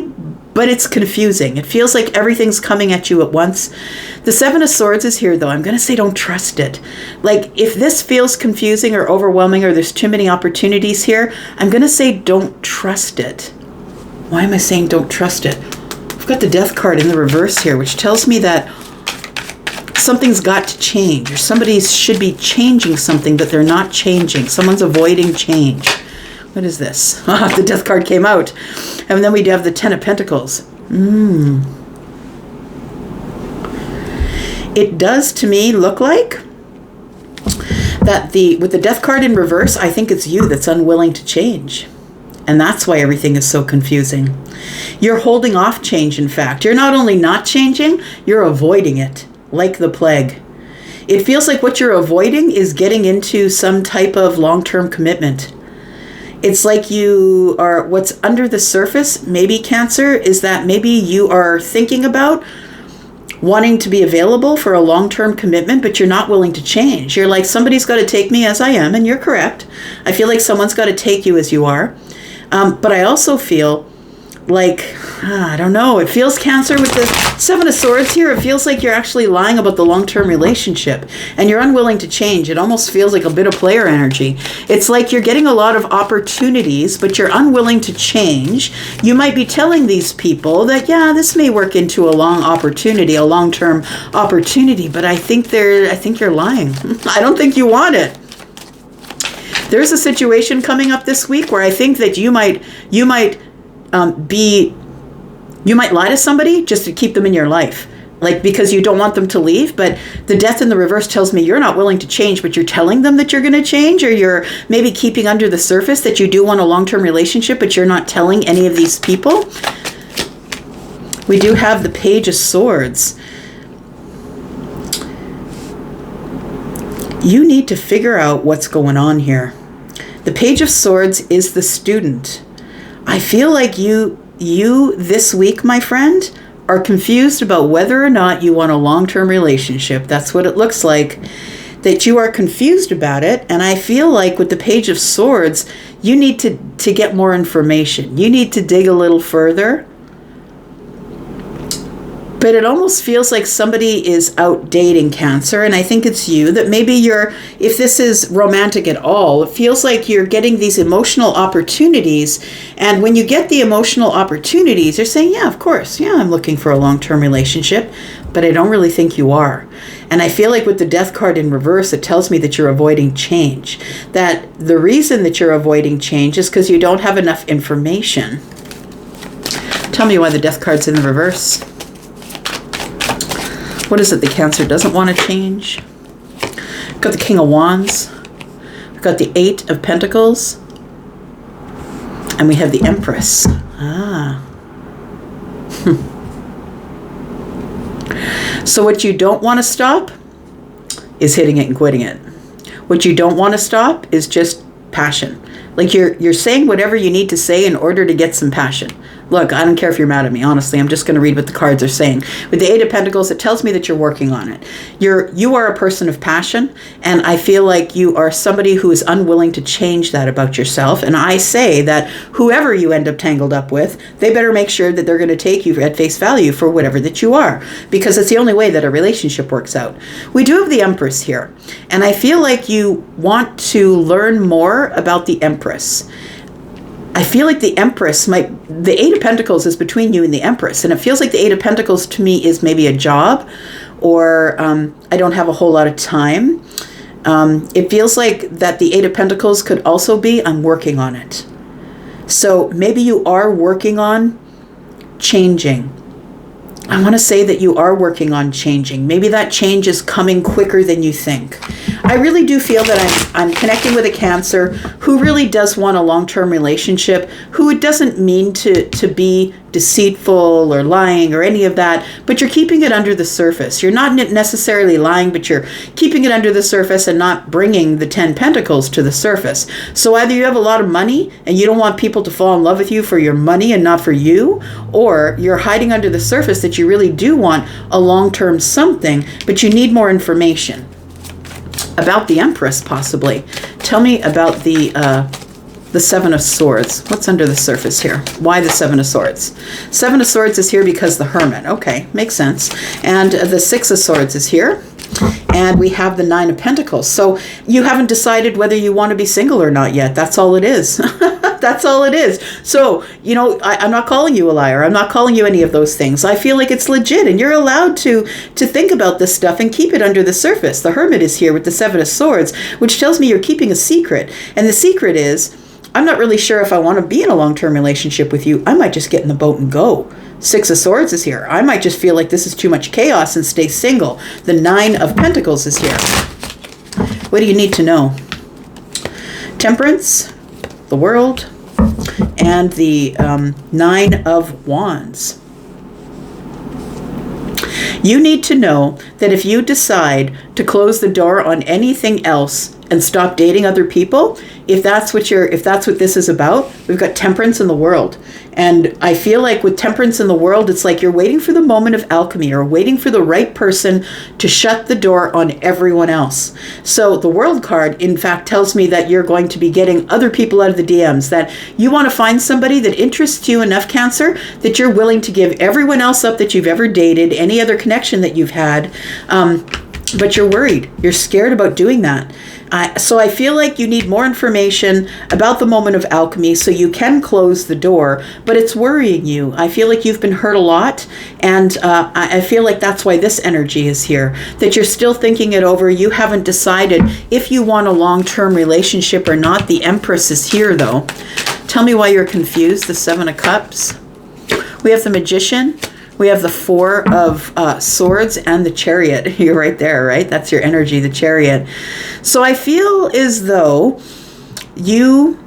but it's confusing. It feels like everything's coming at you at once. The Seven of Swords is here, though. I'm going to say don't trust it. Like, if this feels confusing or overwhelming or there's too many opportunities here, I'm going to say don't trust it. Why am I saying don't trust it? I've got the Death card in the reverse here, which tells me that something's got to change, or somebody should be changing something, but they're not changing. Someone's avoiding change. What is this? The Death card came out. And then we have the Ten of Pentacles. It does to me look like that with the Death card in reverse, I think it's you that's unwilling to change. And that's why everything is so confusing. You're holding off change, in fact. You're not only not changing, you're avoiding it, like the plague. It feels like what you're avoiding is getting into some type of long-term commitment. It's like you are, what's under the surface, maybe Cancer, is that maybe you are thinking about wanting to be available for a long-term commitment, but you're not willing to change. You're like, somebody's got to take me as I am, and you're correct. I feel like someone's got to take you as you are. But I also feel like, I don't know, it feels, Cancer, with the Seven of Swords here, it feels like you're actually lying about the long-term relationship and you're unwilling to change. It almost feels like a bit of player energy. It's like you're getting a lot of opportunities, but you're unwilling to change. You might be telling these people that, yeah, this may work into a long-term opportunity, but I think you're lying. I don't think you want it. There's a situation coming up this week where I think that you might lie to somebody just to keep them in your life, like because you don't want them to leave. But the Death in the reverse tells me you're not willing to change, but you're telling them that you're going to change, or you're maybe keeping under the surface that you do want a long-term relationship, but you're not telling any of these people. We do have the Page of Swords. You need to figure out what's going on here. The Page of Swords is the student. I feel like you this week, my friend, are confused about whether or not you want a long-term relationship. That's what it looks like, that you are confused about it. And I feel like with the Page of Swords, you need to get more information. You need to dig a little further. But it almost feels like somebody is out dating, Cancer, and I think it's you, that maybe if this is romantic at all, it feels like you're getting these emotional opportunities, and when you get the emotional opportunities, you're saying, yeah, of course, yeah, I'm looking for a long-term relationship, but I don't really think you are. And I feel like with the Death card in reverse, it tells me that you're avoiding change, that the reason that you're avoiding change is because you don't have enough information. Tell me why the Death card's in the reverse. What is it the Cancer doesn't want to change? I've got the King of Wands. I've got the Eight of Pentacles. And we have the Empress. So what you don't want to stop is hitting it and quitting it. What you don't want to stop is just passion. Like you're saying whatever you need to say in order to get some passion. Look, I don't care if you're mad at me, honestly. I'm just going to read what the cards are saying. With the Eight of Pentacles, it tells me that you're working on it. You are a person of passion, and I feel like you are somebody who is unwilling to change that about yourself. And I say that whoever you end up tangled up with, they better make sure that they're going to take you at face value for whatever that you are, because it's the only way that a relationship works out. We do have the Empress here, and I feel like you want to learn more about the Empress. I feel like the Empress the Eight of Pentacles is between you and the Empress. And it feels like the Eight of Pentacles to me is maybe a job, or I don't have a whole lot of time. It feels like that the Eight of Pentacles could also be, I'm working on it. So maybe you are working on changing. I want to say that you are working on changing. Maybe that change is coming quicker than you think. I really do feel that I'm connecting with a Cancer who really does want a long-term relationship, who it doesn't mean to be deceitful or lying or any of that, but you're keeping it under the surface. You're not necessarily lying, but you're keeping it under the surface and not bringing the 10 Pentacles to the surface. So either you have a lot of money and you don't want people to fall in love with you for your money and not for you, or you're hiding under the surface that you really do want a long-term something, but you need more information about the Empress, possibly. Tell me about the Seven of Swords. What's under the surface here? Why the Seven of Swords? Seven of Swords is here because the Hermit. Okay, makes sense. And the Six of Swords is here. And we have the Nine of Pentacles. So you haven't decided whether you want to be single or not yet. That's all it is. That's all it is. So, you know, I'm not calling you a liar. I'm not calling you any of those things. I feel like it's legit, and you're allowed to think about this stuff and keep it under the surface. The Hermit is here with the Seven of Swords, which tells me you're keeping a secret. And the secret is, I'm not really sure if I want to be in a long-term relationship with you. I might just get in the boat and go. Six of Swords is here. I might just feel like this is too much chaos and stay single. The Nine of Pentacles is here. What do you need to know? Temperance, the World, and the Nine of Wands. You need to know that if you decide to close the door on anything else and stop dating other people, if that's what this is about, we've got Temperance in the World. And I feel like with Temperance in the World, it's like you're waiting for the moment of alchemy, or waiting for the right person to shut the door on everyone else. So the World card, in fact, tells me that you're going to be getting other people out of the DMs, that you want to find somebody that interests you enough, Cancer, that you're willing to give everyone else up that you've ever dated, any other connection that you've had, but you're worried. You're scared about doing that. So I feel like you need more information about the moment of alchemy so you can close the door, but it's worrying you. I feel like you've been hurt a lot, and I feel like that's why this energy is here, that you're still thinking it over. You haven't decided if you want a long-term relationship or not. The Empress is here, though. Tell me why you're confused. The Seven of Cups. We have the Magician. We have the Four of Swords and the Chariot. You're right there, right? That's your energy, the Chariot. So I feel as though you're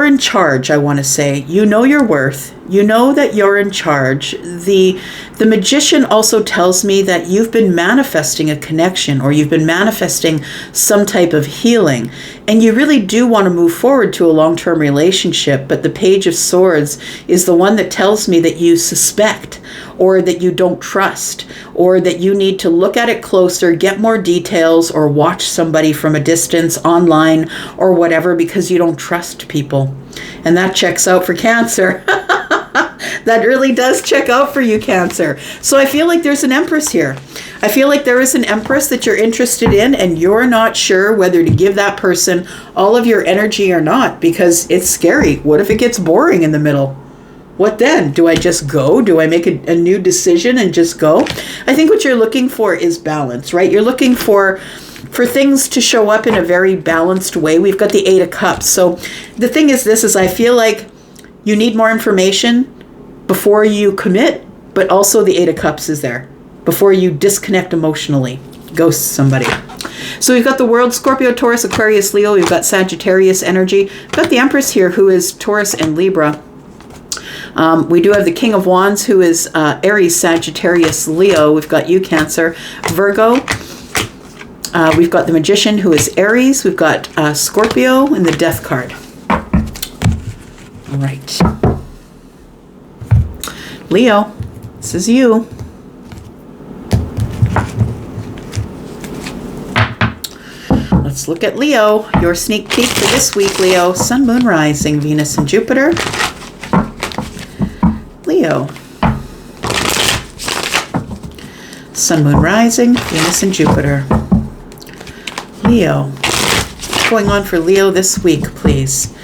in charge, I want to say. You know your worth. You know that you're in charge. The Magician also tells me that you've been manifesting a connection, or you've been manifesting some type of healing, and you really do want to move forward to a long-term relationship. But the Page of Swords is the one that tells me that you suspect, or that you don't trust, or that you need to look at it closer, get more details, or watch somebody from a distance online or whatever, because you don't trust people. And that checks out for Cancer. That really does check out for you, Cancer. So I feel like there's an Empress here. I feel like there is an Empress that you're interested in, and you're not sure whether to give that person all of your energy or not, because it's scary. What if it gets boring in the middle? What then? Do I just go? Do I make a new decision and just go? I think what you're looking for is balance, right? You're looking for things to show up in a very balanced way. We've got the Eight of Cups. So the thing is this, is I feel like you need more information before you commit, but also the Eight of Cups is there before you disconnect emotionally, ghost somebody. So we've got the World, Scorpio, Taurus, Aquarius, Leo. We've got Sagittarius energy. We've got the Empress here, who is Taurus and Libra. We do have the King of Wands, who is Aries, Sagittarius, Leo. We've got you, Cancer. Virgo. We've got the Magician, who is Aries. We've got Scorpio and the Death card. All right. Leo, this is you. Let's look at Leo. Your sneak peek for this week, Leo. Sun, Moon, Rising, Venus, and Jupiter. Leo. Sun, Moon, Rising, Venus, and Jupiter. Leo. What's going on for Leo this week, please?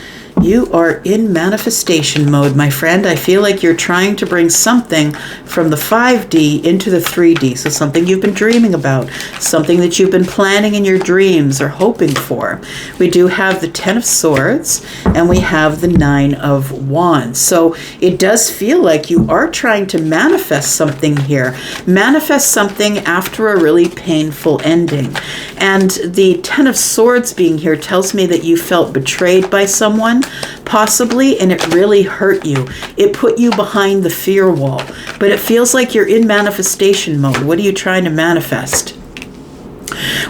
You are in manifestation mode, my friend. I feel like you're trying to bring something from the 5D into the 3D. So something you've been dreaming about, something that you've been planning in your dreams or hoping for. We do have the 10 of Swords and we have the 9 of Wands. So it does feel like you are trying to manifest something here. Manifest something after a really painful ending. And the 10 of Swords being here tells me that you felt betrayed by someone, possibly, and it really hurt you. It put you behind the fear wall, but it feels like you're in manifestation mode. What are you trying to manifest?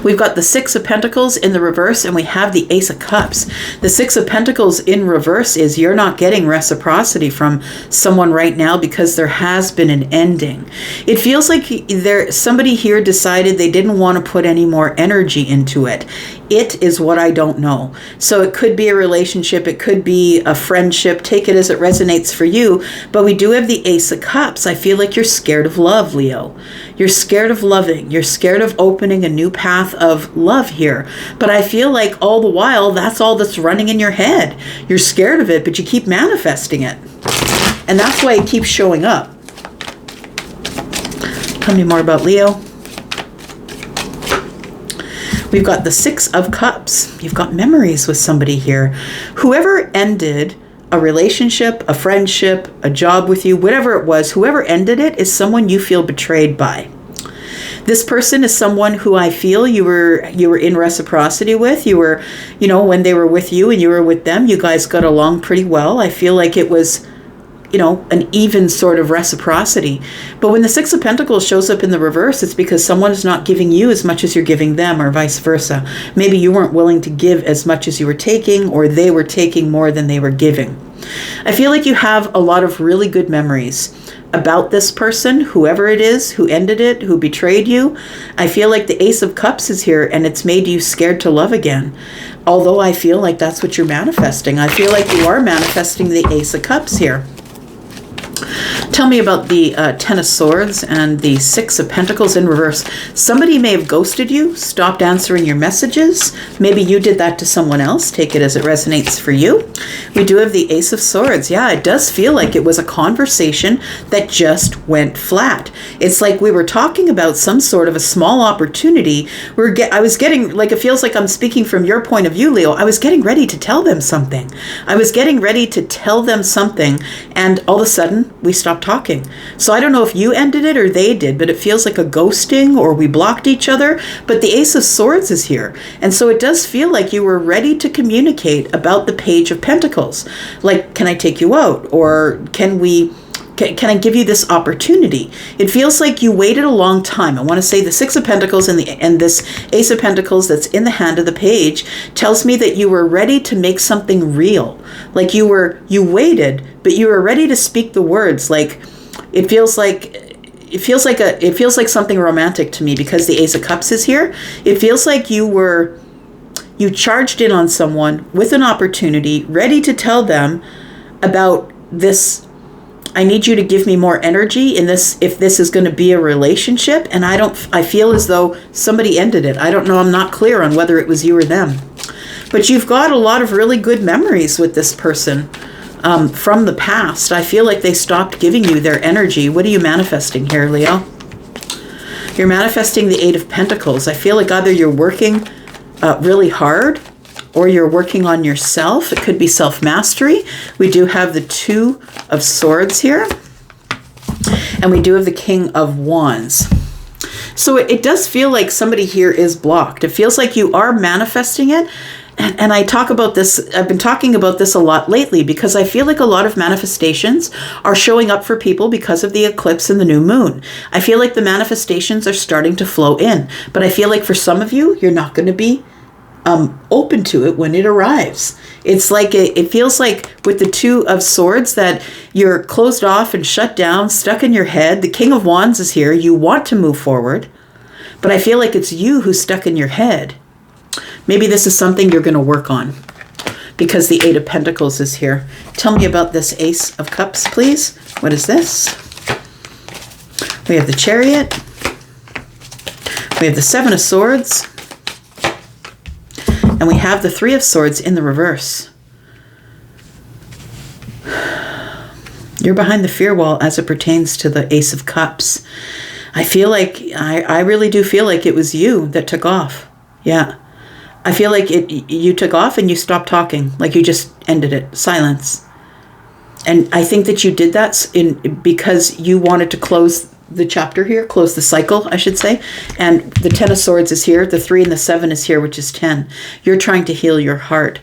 We've got the 6 of Pentacles in the reverse, and we have the Ace of Cups. The 6 of Pentacles in reverse is you're not getting reciprocity from someone right now because there has been an ending. It feels like somebody here decided they didn't want to put any more energy into it. It is what I don't know. So it could be a relationship, it could be a friendship, take it as it resonates for you. But we do have the Ace of Cups. I feel like you're scared of love, Leo. You're scared of loving. You're scared of opening a new path of love here. But I feel like all the while, that's all that's running in your head. You're scared of it, but you keep manifesting it. And that's why it keeps showing up. Tell me more about Leo. We've got the 6 of Cups. You've got memories with somebody here. Whoever ended a relationship, a friendship, a job with you, whatever it was, whoever ended it is someone you feel betrayed by. This person is someone who I feel you were in reciprocity with. You were, when they were with you and you were with them, you guys got along pretty well. I feel like it was, an even sort of reciprocity. But when the 6 of Pentacles shows up in the reverse, it's because someone is not giving you as much as you're giving them, or vice versa. Maybe you weren't willing to give as much as you were taking, or they were taking more than they were giving. I feel like you have a lot of really good memories about this person, whoever it is, who ended it, who betrayed you. I feel like the Ace of Cups is here and it's made you scared to love again. Although I feel like that's what you're manifesting. I feel like you are manifesting the Ace of Cups here. Tell me about the 10 of Swords and the 6 of Pentacles in reverse. Somebody may have ghosted you, stopped answering your messages. Maybe you did that to someone else. Take it as it resonates for you. We do have the Ace of Swords. Yeah, it does feel like it was a conversation that just went flat. It's like we were talking about some sort of a small opportunity. I was getting, like, it feels like I'm speaking from your point of view, Leo. I was getting ready to tell them something. And all of a sudden, we stopped talking. So I don't know if you ended it or they did, but it feels like a ghosting or we blocked each other. But the Ace of Swords is here. And so it does feel like you were ready to communicate about the Page of Pentacles. Like, can I take you out? Or can I give you this opportunity? It feels like you waited a long time. I want to say the 6 of Pentacles and this Ace of Pentacles that's in the hand of the page tells me that you were ready to make something real. Like you waited, but you were ready to speak the words. Like it feels like something romantic to me because the Ace of Cups is here. It feels like you charged in on someone with an opportunity, ready to tell them about this. I need you to give me more energy in this, if this is going to be a relationship. And I feel as though somebody ended it. I don't know. I'm not clear on whether it was you or them. But you've got a lot of really good memories with this person from the past. I feel like they stopped giving you their energy. What are you manifesting here, Leo? You're manifesting the 8 of Pentacles. I feel like either you're working really hard or you're working on yourself. It could be self-mastery. We do have the 2 of Swords here. And we do have the King of Wands. So it does feel like somebody here is blocked. It feels like you are manifesting it. And I talk about this, I've been talking about this a lot lately because I feel like a lot of manifestations are showing up for people because of the eclipse and the new moon. I feel like the manifestations are starting to flow in. But I feel like for some of you, you're not going to be open to it when it arrives. It's like it feels like with the 2 of Swords that you're closed off and shut down, stuck in your head. The King of Wands is here. You want to move forward, but I feel like it's you who's stuck in your head. Maybe this is something you're going to work on because the 8 of Pentacles is here. Tell me about this Ace of Cups, please. What is this? We have the Chariot. We have the 7 of Swords. And we have the 3 of Swords in the reverse. You're behind the fear wall as it pertains to the Ace of Cups. I feel like, I really do feel like it was you that took off. Yeah. I feel like you took off and you stopped talking. Like you just ended it. Silence. And I think that you did that because you wanted to close the chapter here, close the cycle, I should say. And the 10 of Swords is here. The 3 and the 7 is here, which is 10. You're trying to heal your heart.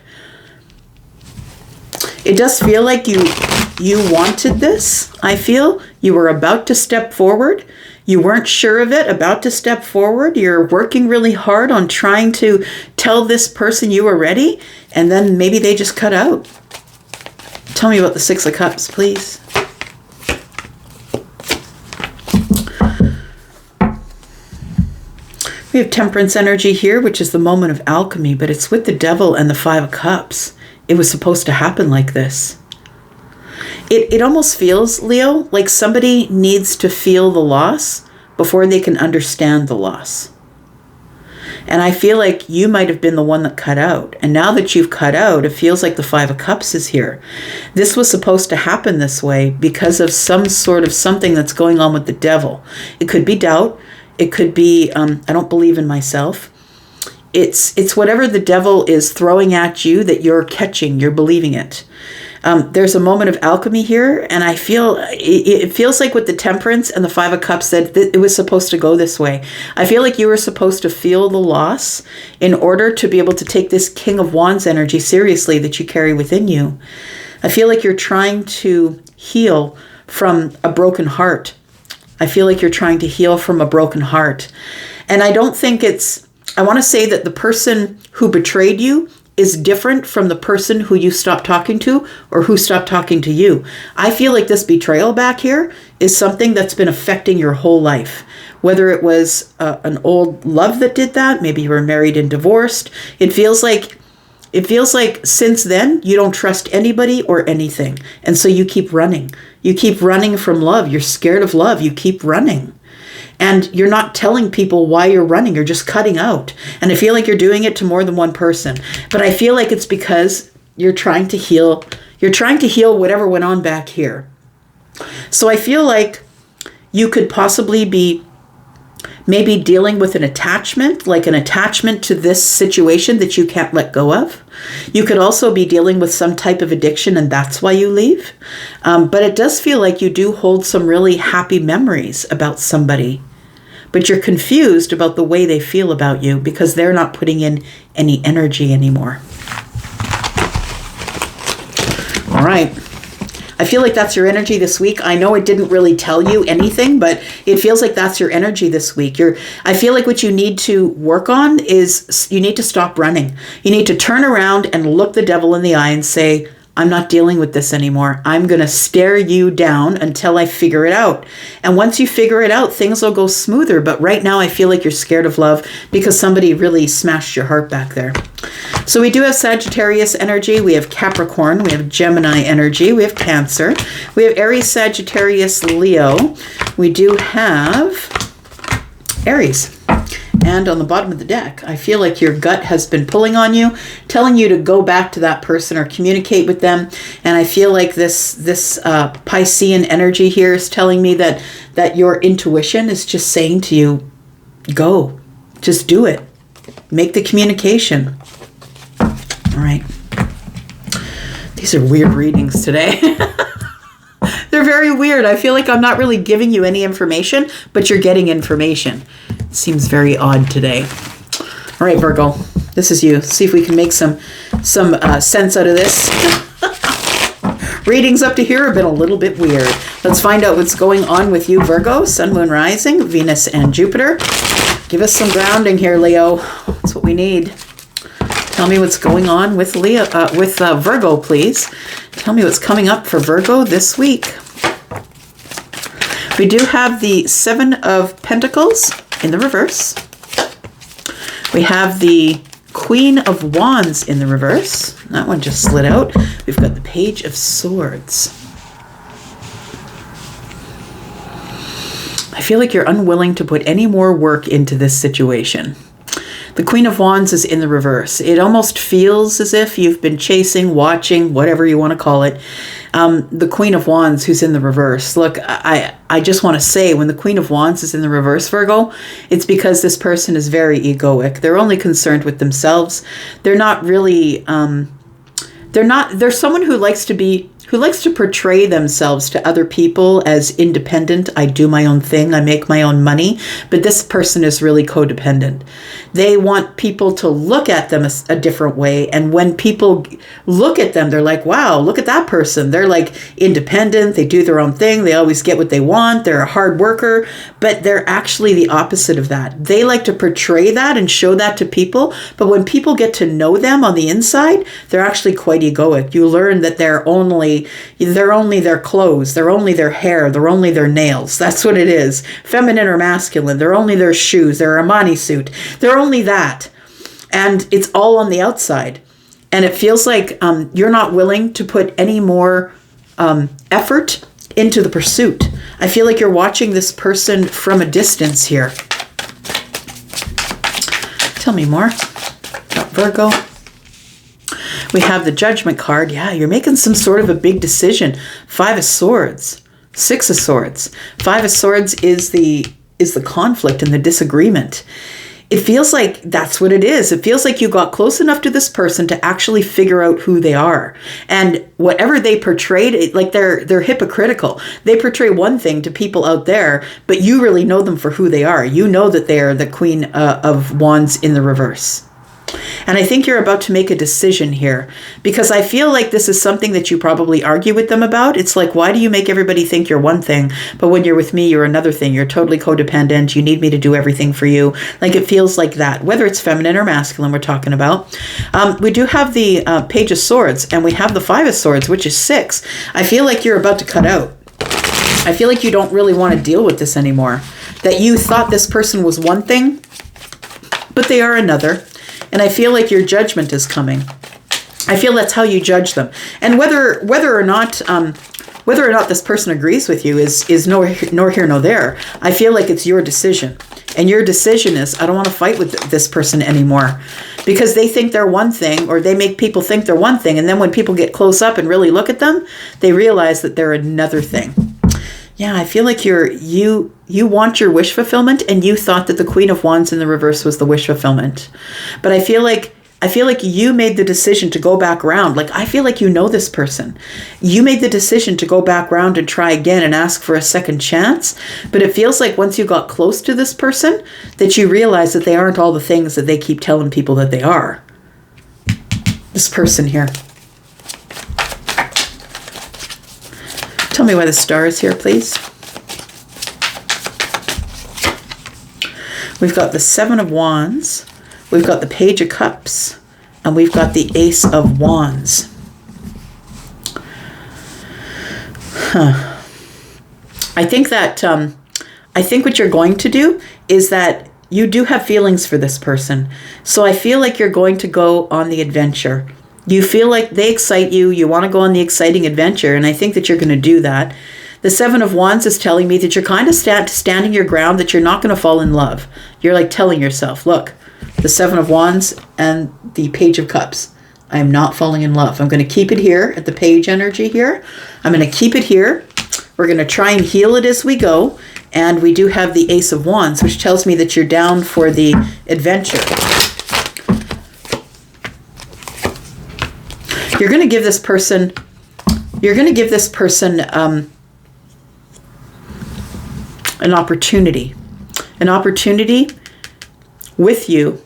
It does feel like you wanted this. I feel you were about to step forward. You weren't sure of it, about to step forward. You're working really hard on trying to tell this person you were ready, and then maybe they just cut out. Tell me about the 6 of Cups, please. We have Temperance energy here, which is the moment of alchemy, but it's with the Devil and the 5 of Cups. It was supposed to happen like this. It almost feels, Leo, like somebody needs to feel the loss before they can understand the loss. And I feel like you might have been the one that cut out. And now that you've cut out, it feels like the 5 of Cups is here. This was supposed to happen this way because of some sort of something that's going on with the Devil. It could be doubt. It could be, I don't believe in myself. It's whatever the Devil is throwing at you that you're catching, you're believing it. There's a moment of alchemy here, and I feel it feels like with the Temperance and the 5 of Cups that it was supposed to go this way. I feel like you were supposed to feel the loss in order to be able to take this King of Wands energy seriously that you carry within you. I feel like you're trying to heal from a broken heart. I feel like you're trying to heal from a broken heart. And I don't think I want to say that the person who betrayed you is different from the person who you stopped talking to or who stopped talking to you. I feel like this betrayal back here is something that's been affecting your whole life. Whether it was an old love that did that, maybe you were married and divorced. It feels like since then you don't trust anybody or anything. And so you keep running. You keep running from love. You're scared of love. You keep running. And you're not telling people why you're running. You're just cutting out. And I feel like you're doing it to more than one person. But I feel like it's because you're trying to heal. You're trying to heal whatever went on back here. So I feel like you could possibly be maybe dealing with an attachment, like an attachment to this situation that you can't let go of. You could also be dealing with some type of addiction, and that's why you leave. But it does feel like you do hold some really happy memories about somebody. But you're confused about the way they feel about you because they're not putting in any energy anymore. All right. I feel like that's your energy this week. I know it didn't really tell you anything, but it feels like that's your energy this week. I feel like what you need to work on is you need to stop running. You need to turn around and look the Devil in the eye and say, I'm not dealing with this anymore. I'm going to stare you down until I figure it out. And once you figure it out, things will go smoother. But right now I feel like you're scared of love because somebody really smashed your heart back there. So we do have Sagittarius energy. We have Capricorn. We have Gemini energy. We have Cancer. We have Aries, Sagittarius, Leo. We do have Aries. And on the bottom of the deck, I feel like your gut has been pulling on you, telling you to go back to that person or communicate with them. And I feel like this Piscean energy here is telling me that your intuition is just saying to you, go, just do it. Make the communication. All right. These are weird readings today. They're very weird. I feel like I'm not really giving you any information, but you're getting information. It seems very odd today. All right, Virgo, this is you. See if we can make some sense out of this. Readings up to here have been a little bit weird. Let's find out what's going on with you, Virgo, Sun, Moon, Rising, Venus, and Jupiter. Give us some grounding here, Leo. That's what we need. Tell me what's going on with Virgo, please. Tell me what's coming up for Virgo this week. We do have the 7 of Pentacles in the reverse. We have the Queen of Wands in the reverse. That one just slid out. We've got the Page of Swords. I feel like you're unwilling to put any more work into this situation. The Queen of Wands is in the reverse. It almost feels as if you've been chasing, watching, whatever you want to call it, the Queen of Wands who's in the reverse. Look, I just want to say, when the Queen of Wands is in the reverse, Virgo, it's because this person is very egoic. They're only concerned with themselves. They're not really, they're someone who likes to portray themselves to other people as independent. I do my own thing. I make my own money. But this person is really codependent. They want people to look at them a different way. And when people look at them, they're like, wow, look at that person. They're like independent. They do their own thing. They always get what they want. They're a hard worker. But they're actually the opposite of that. They like to portray that and show that to people. But when people get to know them on the inside, they're actually quite egoic. You learn that they're only their clothes, they're only their hair, they're only their nails. That's what it is. Feminine or masculine, they're only their shoes, their Armani suit. They're only that. And it's all on the outside. And it feels like you're not willing to put any more effort into the pursuit. I feel like you're watching this person from a distance here. Tell me more about Virgo. We have the Judgment card. Yeah, you're making some sort of a big decision. 5 of Swords, 6 of Swords. 5 of Swords is the conflict and the disagreement. It feels like that's what it is. It feels like you got close enough to this person to actually figure out who they are. And whatever they portrayed, like they're hypocritical. They portray one thing to people out there, but you really know them for who they are. You know that they are the Queen of Wands in the reverse. And I think you're about to make a decision here, because I feel like this is something that you probably argue with them about. It's like, why do you make everybody think you're one thing, but when you're with me, you're another thing? You're totally codependent. You need me to do everything for you. Like, it feels like that, whether it's feminine or masculine we're talking about. We do have the Page of Swords, and we have the 5 of Swords, which is 6. I feel like you're about to cut out. I feel like you don't really want to deal with this anymore. That you thought this person was one thing, but they are another. And I feel like your judgment is coming. I feel that's how you judge them. And whether or not this person agrees with you is nor here nor there. I feel like it's your decision. And your decision is, I don't want to fight with this person anymore, because they think they're one thing, or they make people think they're one thing. And then when people get close up and really look at them, they realize that they're another thing. Yeah, I feel like you want your wish fulfillment, and you thought that the Queen of Wands in the reverse was the wish fulfillment. But I feel like you made the decision to go back around. Like, I feel like you know this person. You made the decision to go back around and try again and ask for a second chance. But it feels like once you got close to this person, that you realize that they aren't all the things that they keep telling people that they are. This person here. Tell me why the star is here, please. We've got the 7 of Wands, we've got the Page of Cups, and we've got the Ace of Wands. I think what you're going to do is that you do have feelings for this person. So I feel like you're going to go on the adventure. You feel like they excite you. You want to go on the exciting adventure. And I think that you're going to do that. The 7 of Wands is telling me that you're kind of standing your ground, that you're not going to fall in love. You're like telling yourself, look, the 7 of Wands and the Page of Cups. I am not falling in love. I'm going to keep it here at the Page energy here. I'm going to keep it here. We're going to try and heal it as we go. And we do have the Ace of Wands, which tells me that you're down for the adventure. You're going to give this person an opportunity with you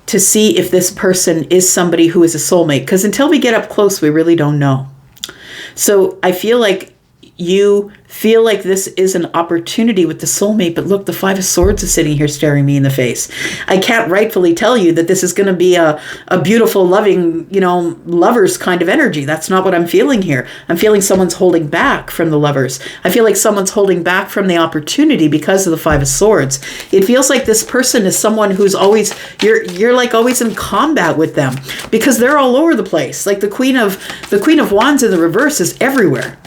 to see if this person is somebody who is a soulmate. Because until we get up close, we really don't know. So I feel like you feel like this is an opportunity with the soulmate, but look, the 5 of Swords is sitting here staring me in the face. I can't rightfully tell you that this is going to be a beautiful, loving, lovers kind of energy. That's not what I'm feeling here. I'm feeling someone's holding back from the lovers. I feel like someone's holding back from the opportunity because of the 5 of Swords. It feels like this person is someone who's always, you're like always in combat with them, because they're all over the place. Like the Queen of Wands in the reverse is everywhere.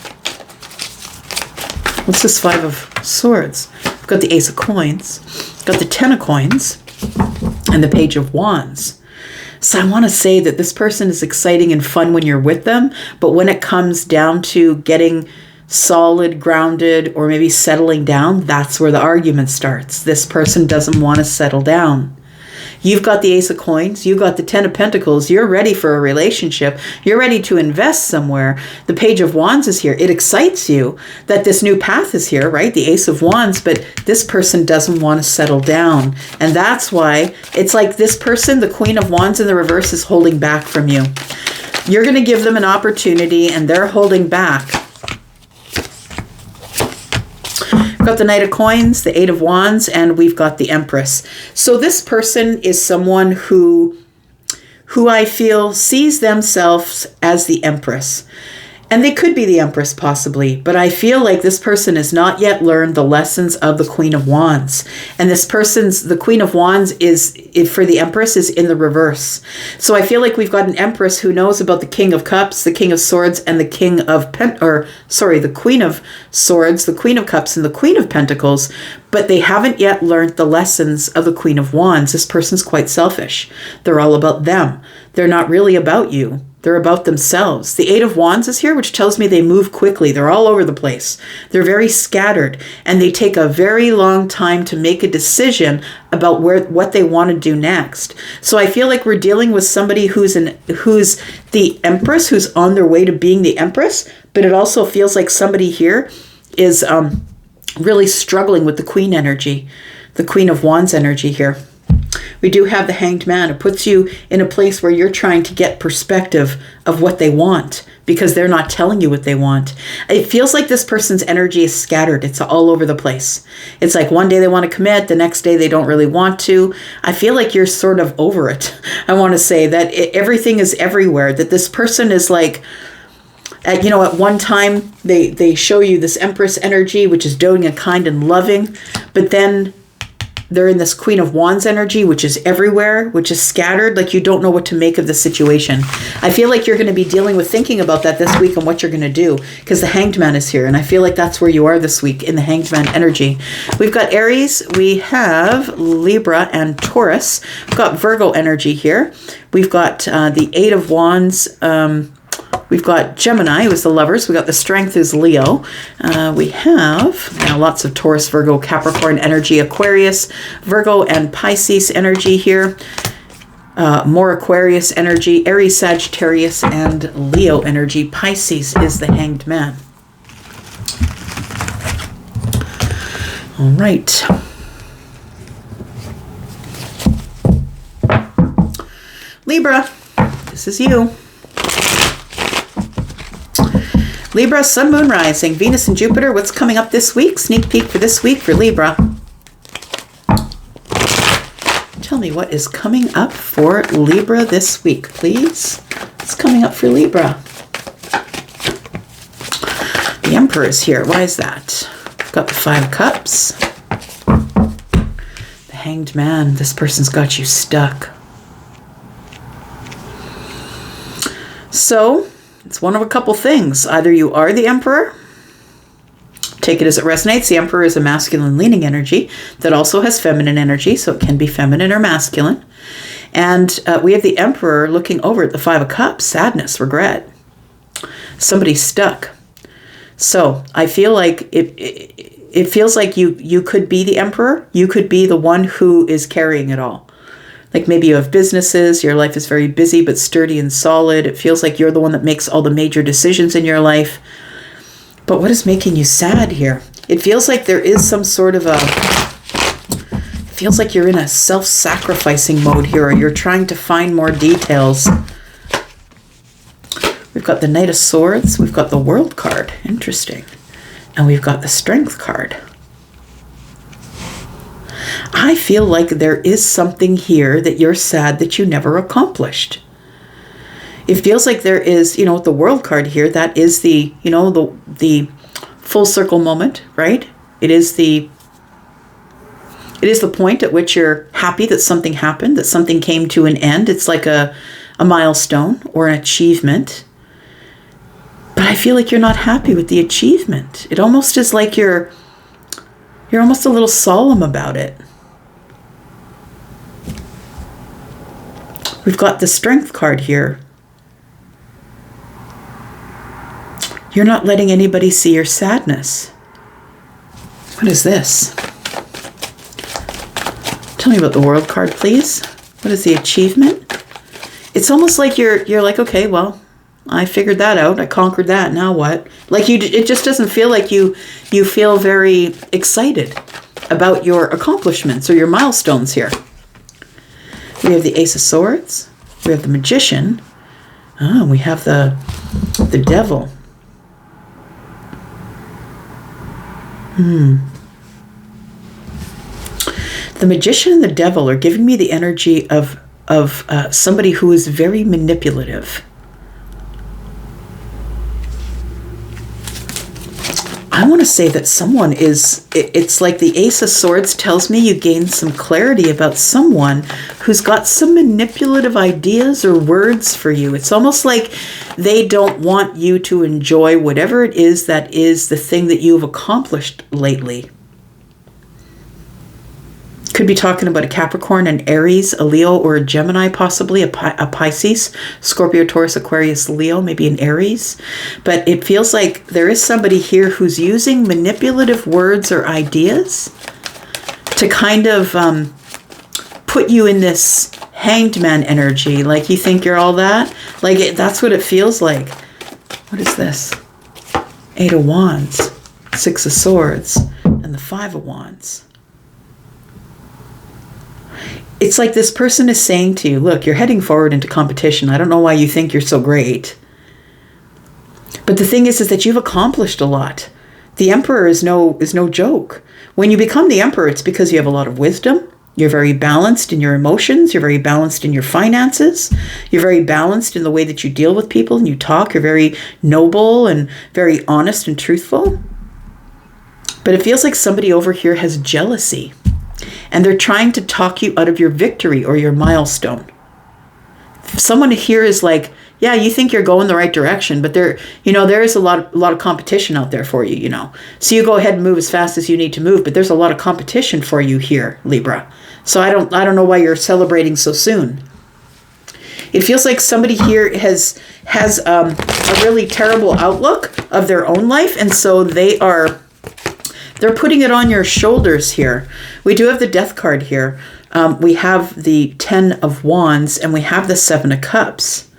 What's this 5 of Swords? We've got the Ace of Coins. We've got the 10 of Coins. and the Page of Wands. So I want to say that this person is exciting and fun when you're with them, but when it comes down to getting solid, grounded, or maybe settling down, that's where the argument starts. This person doesn't want to settle down. You've got the Ace of Coins. You've got the Ten of Pentacles. You're ready for a relationship. You're ready to invest somewhere. The Page of Wands is here. It excites you that this new path is here, right? The Ace of Wands, but this person doesn't want to settle down. And that's why it's like this person, the Queen of Wands in the reverse, is holding back from you. You're going to give them an opportunity and they're holding back. We've got the Knight of Coins, the Eight of Wands, and we've got the Empress. So this person is someone who I feel sees themselves as the Empress. And they could be the Empress possibly, but I feel like this person has not yet learned the lessons of the Queen of Wands. And the Queen of Wands for the Empress is in the reverse. So I feel like we've got an Empress who knows about the King of Cups, the King of Swords, and the Queen of Swords, the Queen of Cups, and the Queen of Pentacles, but they haven't yet learned the lessons of the Queen of Wands. This person's quite selfish. They're all about them. They're not really about you. They're about themselves. The Eight of Wands is here, which tells me they move quickly. They're all over the place. They're very scattered, and they take a very long time to make a decision about what they want to do next. So I feel like we're dealing with somebody who's the Empress, who's on their way to being the Empress, but it also feels like somebody here is really struggling with the Queen energy, the Queen of Wands energy here. We do have the Hanged Man. It puts you in a place where you're trying to get perspective of what they want because they're not telling you what they want. It feels like this person's energy is scattered. It's all over the place. It's like one day they want to commit, the next day they don't really want to. I feel like you're sort of over it. I want to say that everything is everywhere, that this person is like, at one time they show you this Empress energy, which is doting and kind and loving, but then they're in this Queen of Wands energy, which is everywhere, which is scattered, like you don't know what to make of the situation. I feel like you're going to be dealing with thinking about that this week and what you're going to do, because the Hanged Man is here, and I feel like that's where you are this week, in the Hanged Man energy. We've got Aries, we have Libra and Taurus. We've got Virgo energy here. We've got the Eight of Wands. We've got Gemini, who's the Lovers. We've got the Strength, who's Leo. We have lots of Taurus, Virgo, Capricorn energy, Aquarius, Virgo, and Pisces energy here. More Aquarius energy, Aries, Sagittarius, and Leo energy. Pisces is the Hanged Man. All right. Libra, this is you. Libra, Sun, Moon, Rising, Venus, and Jupiter. What's coming up this week? Sneak peek for this week for Libra. Tell me what is coming up for Libra this week, please. What's coming up for Libra? The Emperor is here. Why is that? Got the Five of Cups. The Hanged Man. This person's got you stuck. So, it's one of a couple things. Either you are the Emperor, take it as it resonates. The Emperor is a masculine leaning energy that also has feminine energy, so it can be feminine or masculine. And we have the Emperor looking over at the Five of Cups, sadness, regret. Somebody's stuck. So I feel like it feels like you could be the Emperor. You could be the one who is carrying it all. Like maybe you have businesses, your life is very busy but sturdy and solid. It feels like you're the one that makes all the major decisions in your life. But what is making you sad here? It feels like there is some sort of it feels like you're in a self-sacrificing mode here, or you're trying to find more details. We've got the Knight of Swords, we've got the World card, interesting. And we've got the Strength card. I feel like there is something here that you're sad that you never accomplished. It feels like there is, with the World card here, that is the full circle moment, right? It is the point at which you're happy that something happened, that something came to an end. It's like a milestone or an achievement. But I feel like you're not happy with the achievement. It almost is like you're almost a little solemn about it. We've got the Strength card here. You're not letting anybody see your sadness. What is this? Tell me about the World card, please. What is the achievement? It's almost like you're like, okay, well, I figured that out. I conquered that. Now what? Like it just doesn't feel like you feel very excited about your accomplishments or your milestones here. We have the Ace of Swords. We have the Magician. Oh, we have the Devil. The Magician and the Devil are giving me the energy of somebody who is very manipulative. I want to say that someone is, it's like the Ace of Swords tells me you gain some clarity about someone who's got some manipulative ideas or words for you. It's almost like they don't want you to enjoy whatever it is that is the thing that you've accomplished lately. Could be talking about a Capricorn, an Aries, a Leo, or a Gemini, possibly a Pisces, Scorpio, Taurus, Aquarius, Leo, maybe an Aries. But it feels like there is somebody here who's using manipulative words or ideas to kind of put you in this hanged man energy, like you think you're all that. Like that's what it feels like. What is this? 8 of Wands, 6 of Swords, and the 5 of Wands. It's like this person is saying to you, look, you're heading forward into competition. I don't know why you think you're so great. But the thing is that you've accomplished a lot. The Emperor is no joke. When you become the Emperor, it's because you have a lot of wisdom. You're very balanced in your emotions. You're very balanced in your finances. You're very balanced in the way that you deal with people and you talk. You're very noble and very honest and truthful. But it feels like somebody over here has jealousy. And they're trying to talk you out of your victory or your milestone. Someone here is like, yeah, you think you're going the right direction, but there is a lot of competition out there for you, So you go ahead and move as fast as you need to move, but there's a lot of competition for you here, Libra. So I don't know why you're celebrating so soon. It feels like somebody here has a really terrible outlook of their own life, and so they're putting it on your shoulders here. We do have the Death card here. We have the 10 of Wands and we have the 7 of Cups.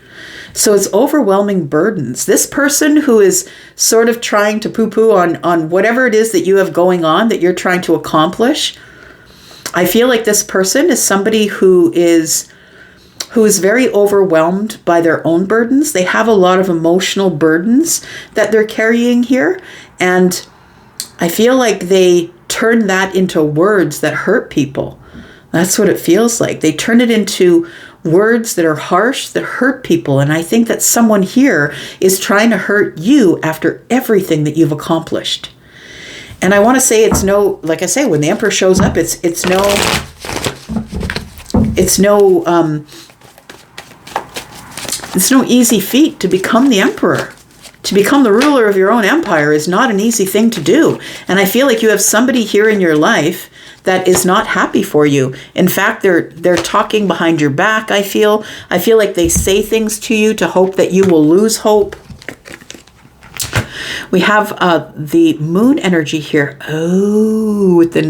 So it's overwhelming burdens. This person who is sort of trying to poo-poo on whatever it is that you have going on, that you're trying to accomplish. I feel like this person is somebody who is very overwhelmed by their own burdens. They have a lot of emotional burdens that they're carrying here. And I feel like they turn that into words that hurt people. That's what it feels like. They turn it into words that are harsh, that hurt people. And I think that someone here is trying to hurt you after everything that you've accomplished. And I want to say it's no, like I say, when the Emperor shows up, it's no easy feat to become the Emperor. To become the ruler of your own empire is not an easy thing to do. And I feel like you have somebody here in your life that is not happy for you. In fact, they're talking behind your back, I feel. I feel like they say things to you to hope that you will lose hope. We have the Moon energy here. Oh, with the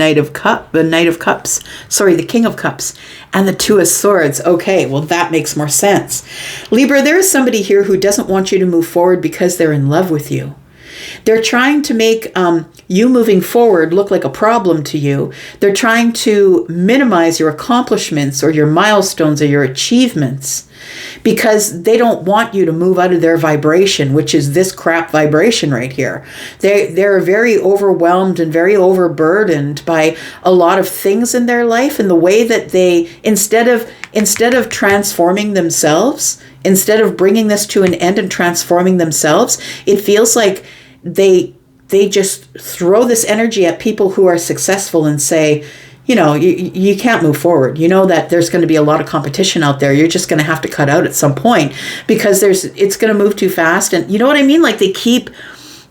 King of Cups, and the 2 of Swords. Okay, well, that makes more sense. Libra, there is somebody here who doesn't want you to move forward because they're in love with you. They're trying to make you moving forward look like a problem to you. They're trying to minimize your accomplishments or your milestones or your achievements because they don't want you to move out of their vibration, which is this crap vibration right here. They're very overwhelmed and very overburdened by a lot of things in their life, and the way that they, instead of transforming themselves, instead of bringing this to an end and transforming themselves, it feels like they just throw this energy at people who are successful and say, you can't move forward. You know that there's going to be a lot of competition out there. You're just going to have to cut out at some point because it's going to move too fast. And you know what I mean? Like they keep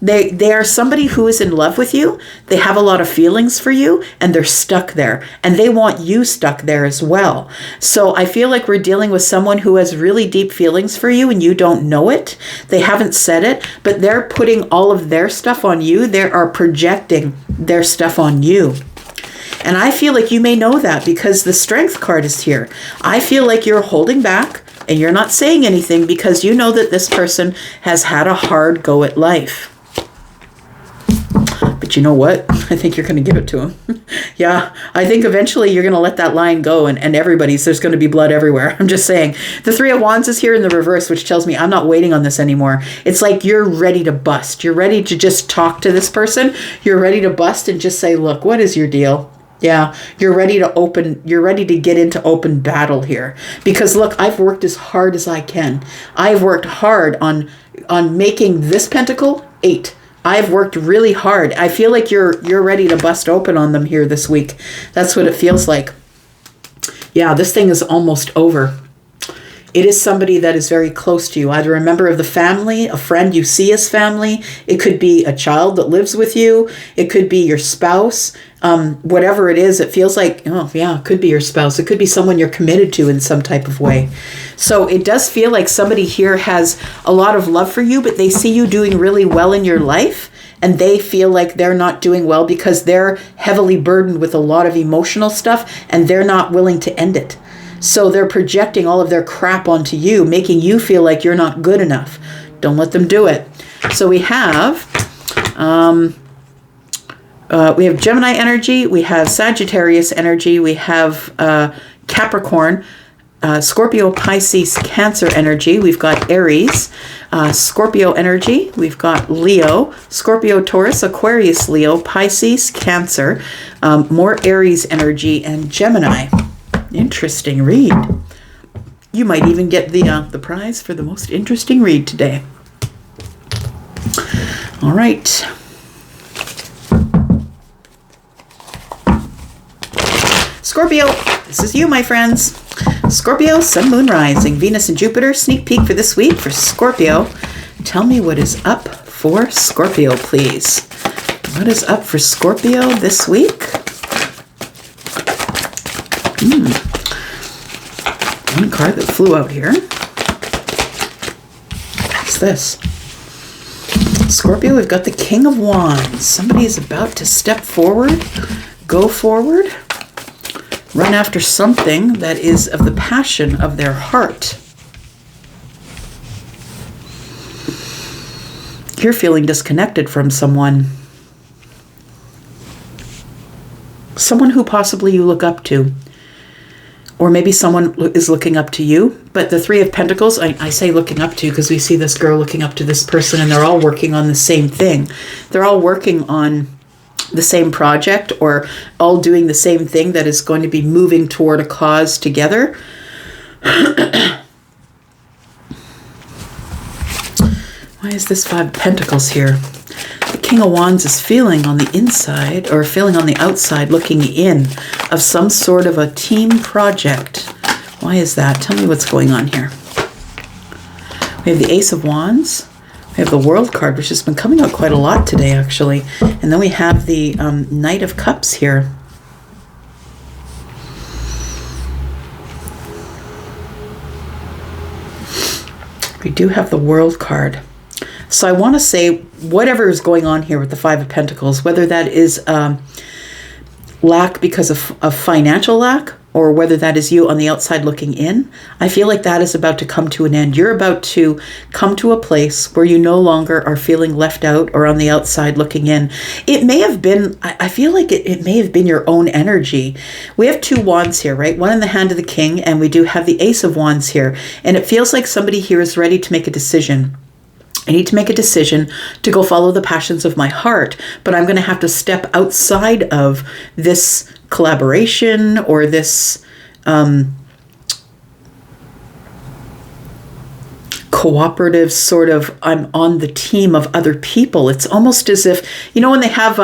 They are somebody who is in love with you. They have a lot of feelings for you, and they're stuck there. And they want you stuck there as well. So I feel like we're dealing with someone who has really deep feelings for you, and you don't know it. They haven't said it, but they're putting all of their stuff on you. They are projecting their stuff on you. And I feel like you may know that because the Strength card is here. I feel like you're holding back and you're not saying anything because you know that this person has had a hard go at life. But you know what? I think you're going to give it to him. Yeah, I think eventually you're going to let that line go and there's going to be blood everywhere. I'm just saying. The Three of Wands is here in the reverse, which tells me I'm not waiting on this anymore. It's like you're ready to bust. You're ready to just talk to this person. You're ready to bust and just say, look, what is your deal? Yeah, you're ready to get into open battle here. Because look, I've worked as hard as I can. I've worked hard on making this pentacle 8. I've worked really hard. I feel like you're ready to bust open on them here this week. That's what it feels like. Yeah, this thing is almost over. It is somebody that is very close to you, either a member of the family, a friend you see as family. It could be a child that lives with you. It could be your spouse. Whatever it is, it feels like, oh yeah, it could be your spouse. It could be someone you're committed to in some type of way. So it does feel like somebody here has a lot of love for you, but they see you doing really well in your life. And they feel like they're not doing well because they're heavily burdened with a lot of emotional stuff and they're not willing to end it. So they're projecting all of their crap onto you, making you feel like you're not good enough. Don't let them do it. So we have Gemini energy, we have Sagittarius energy, we have Capricorn, Scorpio, Pisces, Cancer energy. We've got Aries, Scorpio energy. We've got Leo, Scorpio, Taurus, Aquarius, Leo, Pisces, Cancer, more Aries energy, and Gemini. Interesting read. You might even get the prize for the most interesting read today. All right. Scorpio, this is you, my friends. Scorpio, Sun, Moon, Rising, Venus, and Jupiter. Sneak peek for this week for Scorpio. Tell me what is up for Scorpio, please. What is up for Scorpio this week? One card that flew out here. What's this? Scorpio, we've got the King of Wands. Somebody is about to step forward, go forward, run after something that is of the passion of their heart. You're feeling disconnected from someone. Someone who possibly you look up to. Or maybe someone is looking up to you. But the Three of Pentacles, I say looking up to because we see this girl looking up to this person and they're all working on the same thing. They're all working on the same project or all doing the same thing that is going to be moving toward a cause together. Why is this Five of Pentacles here? The King of Wands is feeling on the inside or feeling on the outside, looking in of some sort of a team project. Why is that? Tell me what's going on here. We have the Ace of Wands. We have the World card, which has been coming out quite a lot today, actually. And then we have the Knight of Cups here. We do have the World card. So I want to say whatever is going on here with the Five of Pentacles, whether that is lack because of financial lack, or whether that is you on the outside looking in, I feel like that is about to come to an end. You're about to come to a place where you no longer are feeling left out or on the outside looking in. It may have been, I feel like it may have been your own energy. We have two wands here, right? One in the hand of the king, and we do have the Ace of Wands here. And it feels like somebody here is ready to make a decision. I need to make a decision to go follow the passions of my heart, but I'm going to have to step outside of this collaboration or this cooperative sort of, I'm on the team of other people. It's almost as if, you know, when they have,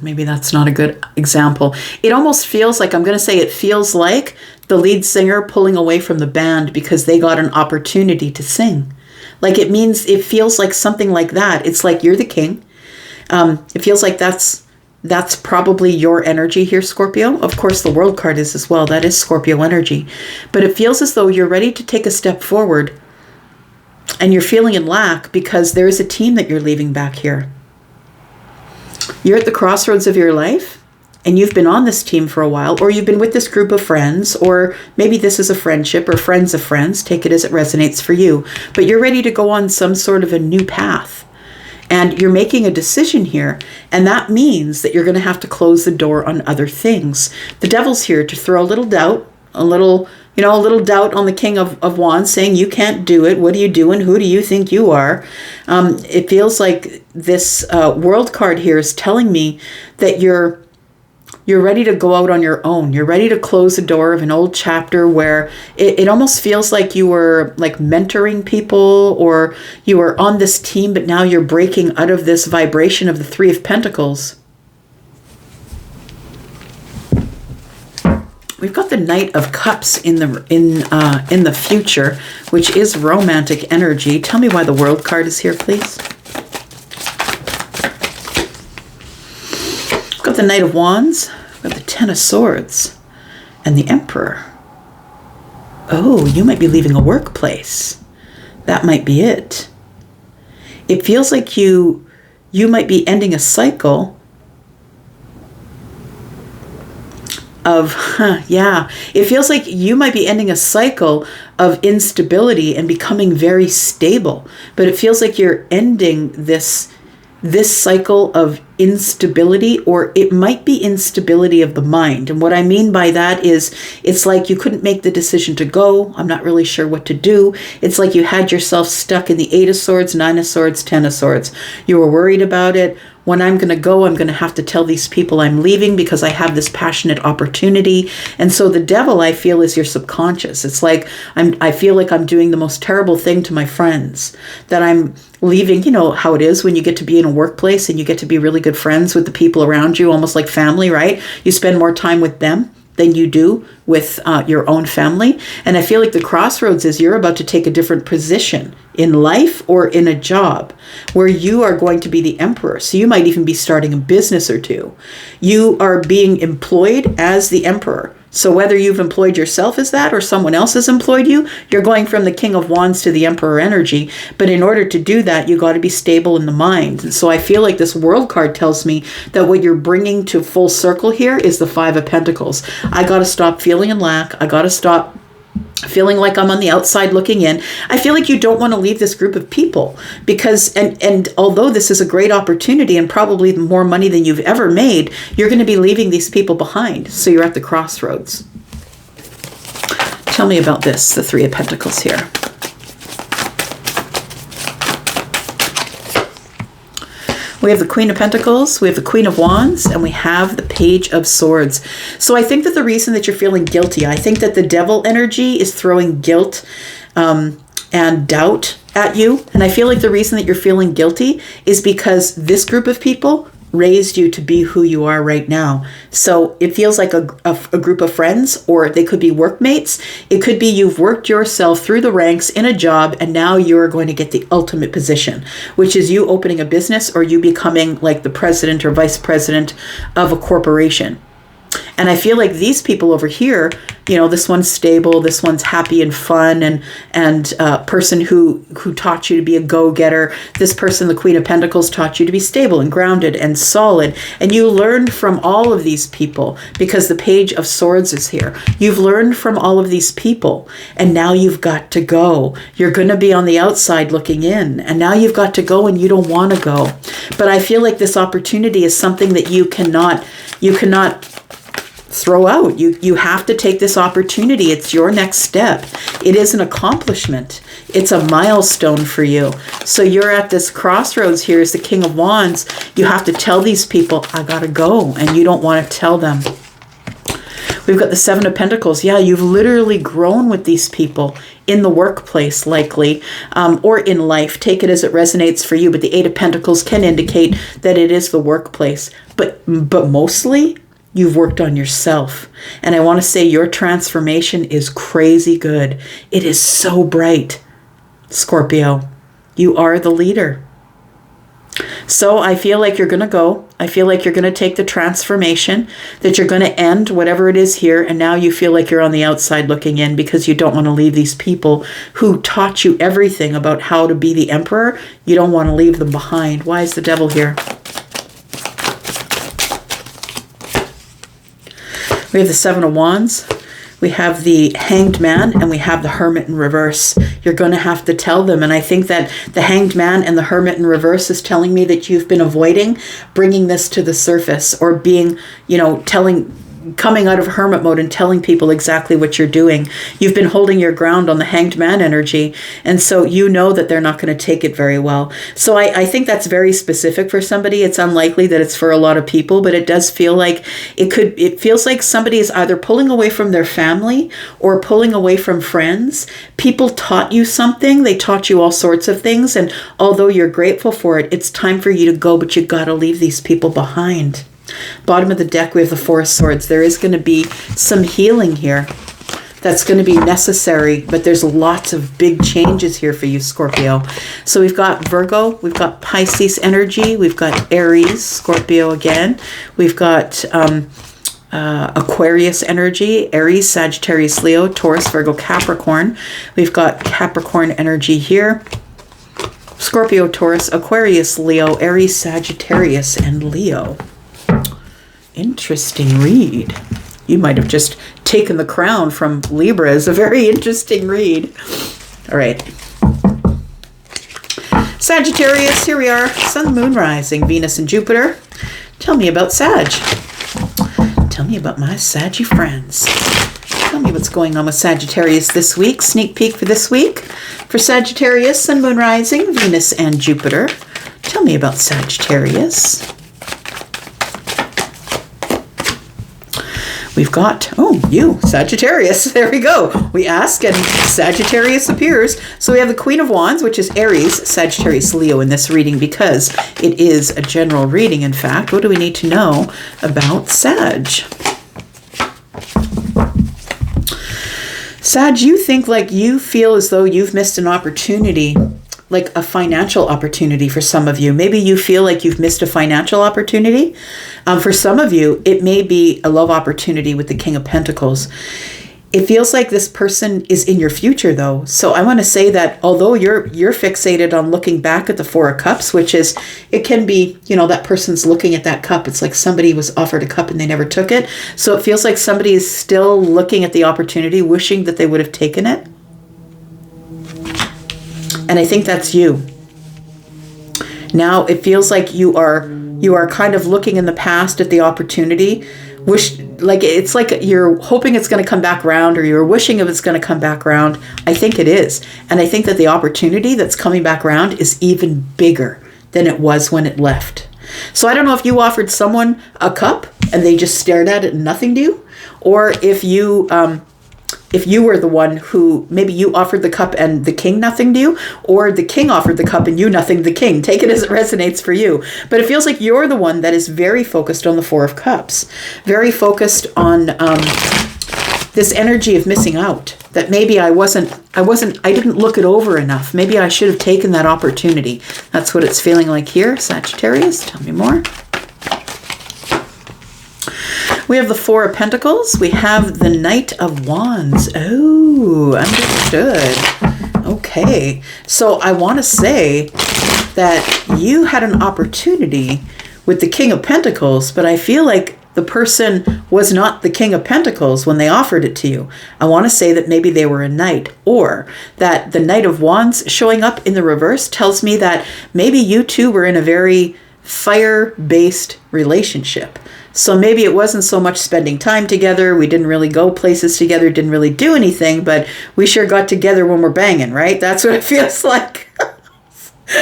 maybe that's not a good example. It almost feels like, I'm going to say it feels like the lead singer pulling away from the band because they got an opportunity to sing. Like it feels like something like that. It's like you're the king. It feels like that's probably your energy here, Scorpio. Of course, the World card is as well. That is Scorpio energy. But it feels as though you're ready to take a step forward and you're feeling in lack because there is a team that you're leaving back here. You're at the crossroads of your life and you've been on this team for a while, or you've been with this group of friends, or maybe this is a friendship or friends of friends. Take it as it resonates for you. But you're ready to go on some sort of a new path. And you're making a decision here, and that means that you're going to have to close the door on other things. The devil's here to throw a little doubt, a little doubt on the King of Wands, saying you can't do it. What are you doing? Who do you think you are? It feels like this World card here is telling me that you're ready to go out on your own. You're ready to close the door of an old chapter where it almost feels like you were like mentoring people, or you were on this team, but now you're breaking out of this vibration of the Three of Pentacles. We've got the Knight of Cups in the future, which is romantic energy. Tell me why the World card is here, please. We've got the Knight of Wands, we've got the Ten of Swords, and the Emperor. Oh, you might be leaving a workplace. That might be it. It feels like you might be ending a cycle of, it feels like you might be ending a cycle of instability and becoming very stable. But it feels like you're ending this cycle of instability, or it might be instability of the mind. And what I mean by that is it's like you couldn't make the decision to go. I'm not really sure what to do. It's like you had yourself stuck in the Eight of Swords, Nine of Swords, Ten of Swords. You were worried about it. When I'm going to go, I'm going to have to tell these people I'm leaving because I have this passionate opportunity. And so the devil, I feel, is your subconscious. It's like I feel like I'm doing the most terrible thing to my friends, that I'm leaving. You know how it is when you get to be in a workplace and you get to be really good friends with the people around you, almost like family, right? You spend more time with them than you do with your own family. And I feel like the crossroads is you're about to take a different position in life or in a job where you are going to be the emperor. So you might even be starting a business or two. You are being employed as the emperor. So whether you've employed yourself as that or someone else has employed you, you're going from the King of Wands to the Emperor energy. But in order to do that, you got to be stable in the mind. And so I feel like this World card tells me that what you're bringing to full circle here is the Five of Pentacles. I got to stop feeling in lack. I got to stop feeling like I'm on the outside looking in. I feel like you don't want to leave this group of people because, and although this is a great opportunity and probably more money than you've ever made, you're going to be leaving these people behind. So you're at the crossroads. Tell me about this, the Three of Pentacles here. We have the Queen of Pentacles, we have the Queen of Wands, and we have the Page of Swords. So I think that the reason that you're feeling guilty, I think that the devil energy is throwing guilt and doubt at you. And I feel like the reason that you're feeling guilty is because this group of people raised you to be who you are right now. So it feels like a group of friends, or they could be workmates. It could be you've worked yourself through the ranks in a job and now you're going to get the ultimate position, which is you opening a business or you becoming like the president or vice president of a corporation. And I feel like these people over here, you know, this one's stable, this one's happy and fun, and person who taught you to be a go-getter. This person, the Queen of Pentacles, taught you to be stable and grounded and solid. And you learned from all of these people because the Page of Swords is here. You've learned from all of these people, and now you've got to go. You're going to be on the outside looking in, and now you've got to go and you don't want to go. But I feel like this opportunity is something that you cannot throw out. You have to take this opportunity. It's your next step. It is an accomplishment. It's a milestone for you. So you're at this crossroads here as the King of Wands. You have to tell these people, I gotta go, and you don't want to tell them. We've got the Seven of Pentacles. Yeah, you've literally grown with these people in the workplace, likely, or in life. Take it as it resonates for you. But the Eight of Pentacles can indicate that it is the workplace. But mostly, you've worked on yourself. And I want to say your transformation is crazy good. It is so bright, Scorpio. You are the leader. So I feel like you're going to go. I feel like you're going to take the transformation, that you're going to end whatever it is here. And now you feel like you're on the outside looking in because you don't want to leave these people who taught you everything about how to be the emperor. You don't want to leave them behind. Why is the devil here? We have the Seven of Wands. We have the Hanged Man, and we have the Hermit in reverse. You're going to have to tell them. And I think that the Hanged Man and the Hermit in reverse is telling me that you've been avoiding bringing this to the surface, or being, coming out of hermit mode and telling people exactly what you're doing. You've been holding your ground on the Hanged Man energy, and so you know that they're not going to take it very well. So I think that's very specific for somebody. It's unlikely that it's for a lot of people, but it does feel like it feels like somebody is either pulling away from their family or pulling away from friends. People taught you something. They taught you all sorts of things, and although you're grateful for it, it's time for you to go, but you got to leave these people behind. Bottom of the deck, we have the Four of Swords. There is going to be some healing here that's going to be necessary, but there's lots of big changes here for you, Scorpio. So we've got Virgo, we've got Pisces energy, we've got Aries, Scorpio again, we've got Aquarius energy, Aries, Sagittarius, Leo, Taurus, Virgo, Capricorn. We've got Capricorn energy here. Scorpio, Taurus, Aquarius, Leo, Aries, Sagittarius, and Leo. Interesting read. You might have just taken the crown from Libra. It's a very interesting read. All right. Sagittarius, here we are. Sun, Moon, Rising, Venus, and Jupiter. Tell me about Sag. Tell me about my Saggy friends. Tell me what's going on with Sagittarius this week. Sneak peek for this week. For Sagittarius, Sun, Moon, Rising, Venus, and Jupiter. Tell me about Sagittarius. We've got, you, Sagittarius. There we go. We ask and Sagittarius appears. So we have the Queen of Wands, which is Aries, Sagittarius, Leo in this reading because it is a general reading, in fact. What do we need to know about Sag? Sag, you feel as though you've missed an opportunity, like a financial opportunity for some of you. Maybe you feel like you've missed a financial opportunity. For some of you, it may be a love opportunity with the King of Pentacles. It feels like this person is in your future, though. So I want to say that although you're fixated on looking back at the Four of Cups, which is, it can be, that person's looking at that cup. It's like somebody was offered a cup and they never took it. So it feels like somebody is still looking at the opportunity, wishing that they would have taken it. And I think that's you. Now it feels like you are kind of looking in the past at the opportunity, it's like you're hoping it's going to come back around, or you're wishing if it's going to come back around. I think it is. And I think that the opportunity that's coming back around is even bigger than it was when it left. So I don't know if you offered someone a cup and they just stared at it and nothing to you, or if you were the one who, maybe you offered the cup and the king nothing to you, or the king offered the cup and you nothing to the king. Take it as it resonates for you. But it feels like you're the one that is very focused on the Four of Cups, very focused on this energy of missing out, that maybe I didn't look it over enough. Maybe I should have taken that opportunity. That's what it's feeling like here. Sagittarius, tell me more. We have the Four of Pentacles. We have the Knight of Wands. Oh, understood. Okay. So I want to say that you had an opportunity with the King of Pentacles, but I feel like the person was not the King of Pentacles when they offered it to you. I want to say that maybe they were a knight, or that the Knight of Wands showing up in the reverse tells me that maybe you two were in a very fire-based relationship. So maybe it wasn't so much spending time together. We didn't really go places together, didn't really do anything, but we sure got together when we're banging, right? That's what it feels like.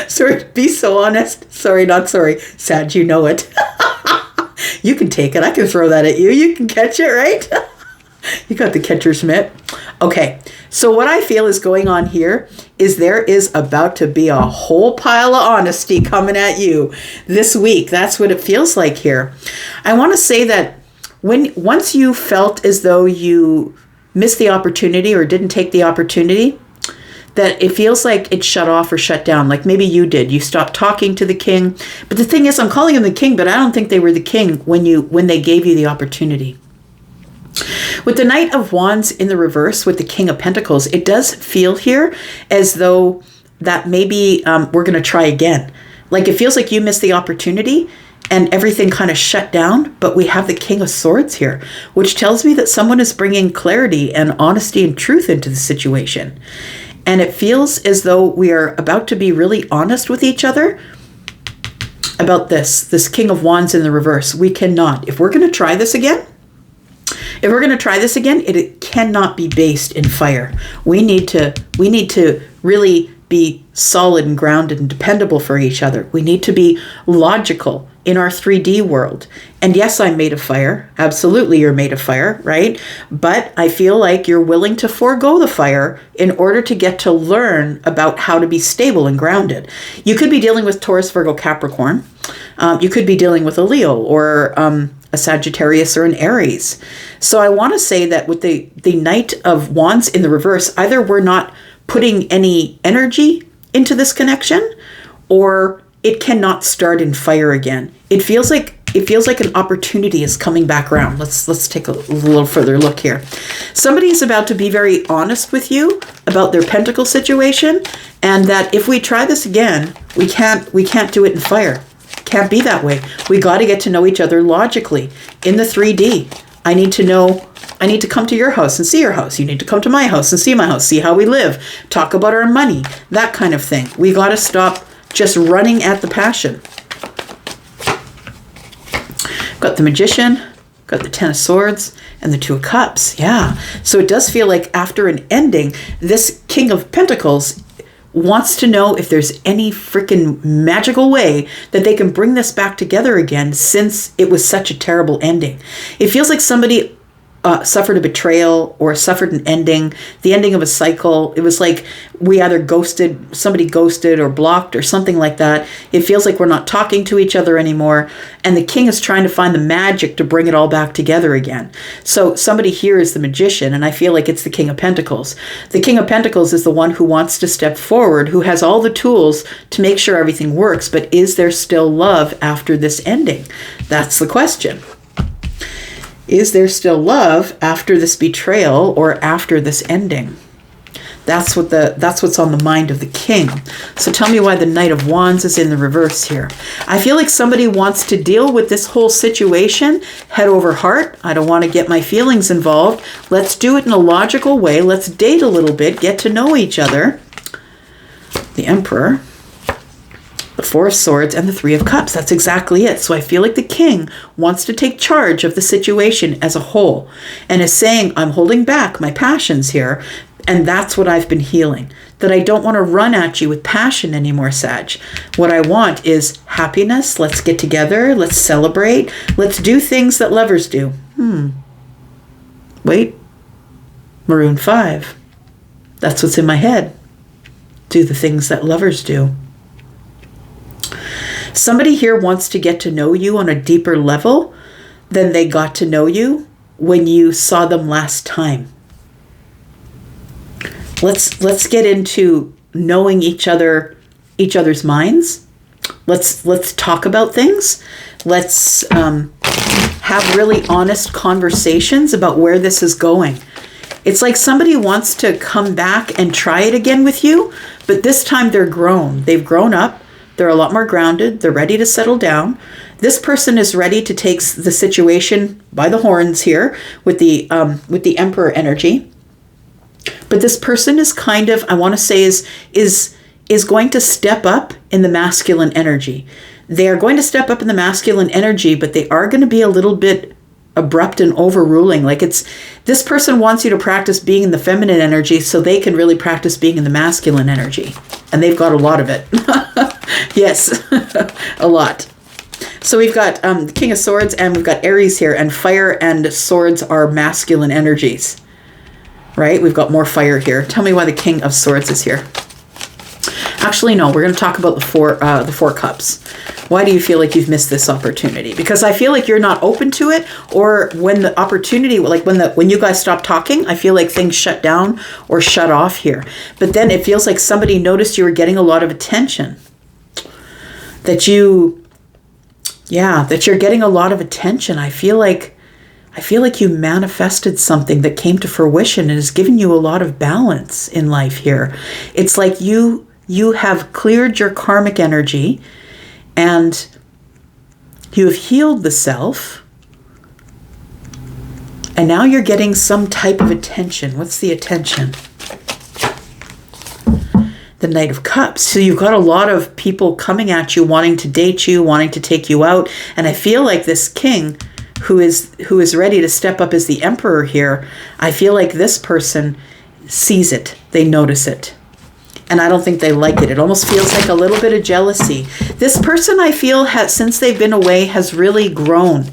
Sorry to be so honest. Sorry, not sorry. Sad, you know it. You can take it. I can throw that at you. You can catch it, right? You got the catcher's mitt. Okay, so what I feel is going on here is there is about to be a whole pile of honesty coming at you this week. That's what it feels like here. I want to say that once you felt as though you missed the opportunity or didn't take the opportunity, that it feels like it shut off or shut down. Like maybe you did. You stopped talking to the king. But the thing is, I'm calling him the king, but I don't think they were the king when they gave you the opportunity. With the Knight of Wands in the reverse with the King of Pentacles, it does feel here as though that maybe we're going to try again. Like it feels like you missed the opportunity and everything kind of shut down, but we have the King of Swords here, which tells me that someone is bringing clarity and honesty and truth into the situation. And it feels as though we are about to be really honest with each other about this King of Wands in the reverse. We cannot, if we're going to try this again, it cannot be based in fire. We need to really be solid and grounded and dependable for each other. We need to be logical in our 3D world. And yes, I'm made of fire. Absolutely, you're made of fire, right? But I feel like you're willing to forego the fire in order to get to learn about how to be stable and grounded. You could be dealing with Taurus, Virgo, Capricorn. You could be dealing with a Leo or a Sagittarius or an Aries. So I want to say that with the Knight of Wands in the reverse, either we're not putting any energy into this connection, or it cannot start in fire again. It feels like an opportunity is coming back around. Let's take a little further look here. Somebody is about to be very honest with you about their pentacle situation, and that if we try this again, we can't do it in fire. Can't be that way. We got to get to know each other logically in the 3D. I need to come to your house and see your house. You need to come to my house and see my house, see how we live, talk about our money, that kind of thing. We got to stop just running at the passion. Got the Magician, got the Ten of Swords, and the Two of Cups. Yeah. So it does feel like after an ending, this King of Pentacles wants to know if there's any freaking magical way that they can bring this back together again, since it was such a terrible ending. It feels like somebody suffered a betrayal or suffered an ending, the ending of a cycle. It was like we either somebody ghosted or blocked or something like that. It feels like we're not talking to each other anymore. And the king is trying to find the magic to bring it all back together again. So somebody here is the Magician, and I feel like it's the King of Pentacles. The King of Pentacles is the one who wants to step forward, who has all the tools to make sure everything works. But is there still love after this ending? That's the question. Is there still love after this betrayal or after this ending? That's what's on the mind of the king. So tell me why the Knight of Wands is in the reverse here. I feel like somebody wants to deal with this whole situation head over heart. I don't want to get my feelings involved. Let's do it in a logical way. Let's date a little bit, get to know each other. The Emperor, the Four of Swords, and the Three of Cups. That's exactly it. So I feel like the king wants to take charge of the situation as a whole and is saying, I'm holding back my passions here. And that's what I've been healing. That I don't want to run at you with passion anymore, Sag. What I want is happiness. Let's get together. Let's celebrate. Let's do things that lovers do. Wait. Maroon 5. That's what's in my head. Do the things that lovers do. Somebody here wants to get to know you on a deeper level than they got to know you when you saw them last time. Let's get into knowing each other's minds. Let's talk about things. Let's have really honest conversations about where this is going. It's like somebody wants to come back and try it again with you, but this time they're grown. They've grown up. They're a lot more grounded. They're ready to settle down. This person is ready to take the situation by the horns here with the Emperor energy. But this person is kind of, I want to say, is going to step up in the masculine energy. They are going to step up in the masculine energy, but they are going to be a little bit abrupt and overruling. Like this person wants you to practice being in the feminine energy so they can really practice being in the masculine energy. And they've got a lot of it. Yes, a lot. So we've got the King of Swords and we've got Aries here, and fire and swords are masculine energies, right? We've got more fire here. Tell me why the King of Swords is here. Actually, no, we're going to talk about the four cups. Why do you feel like you've missed this opportunity? Because I feel like you're not open to it, or when the opportunity, like when you guys stop talking, I feel like things shut down or shut off here. But then it feels like somebody noticed you were getting a lot of attention. That you're getting a lot of attention. I feel like you manifested something that came to fruition and has given you a lot of balance in life here. It's like you have cleared your karmic energy and you have healed the self. And now you're getting some type of attention. What's the attention? The Knight of Cups. So you've got a lot of people coming at you, wanting to date you, wanting to take you out. And I feel like this king who is ready to step up as the Emperor here, I feel like this person sees it. They notice it. And I don't think they like it. It almost feels like a little bit of jealousy. This person, I feel, since they've been away, has really grown.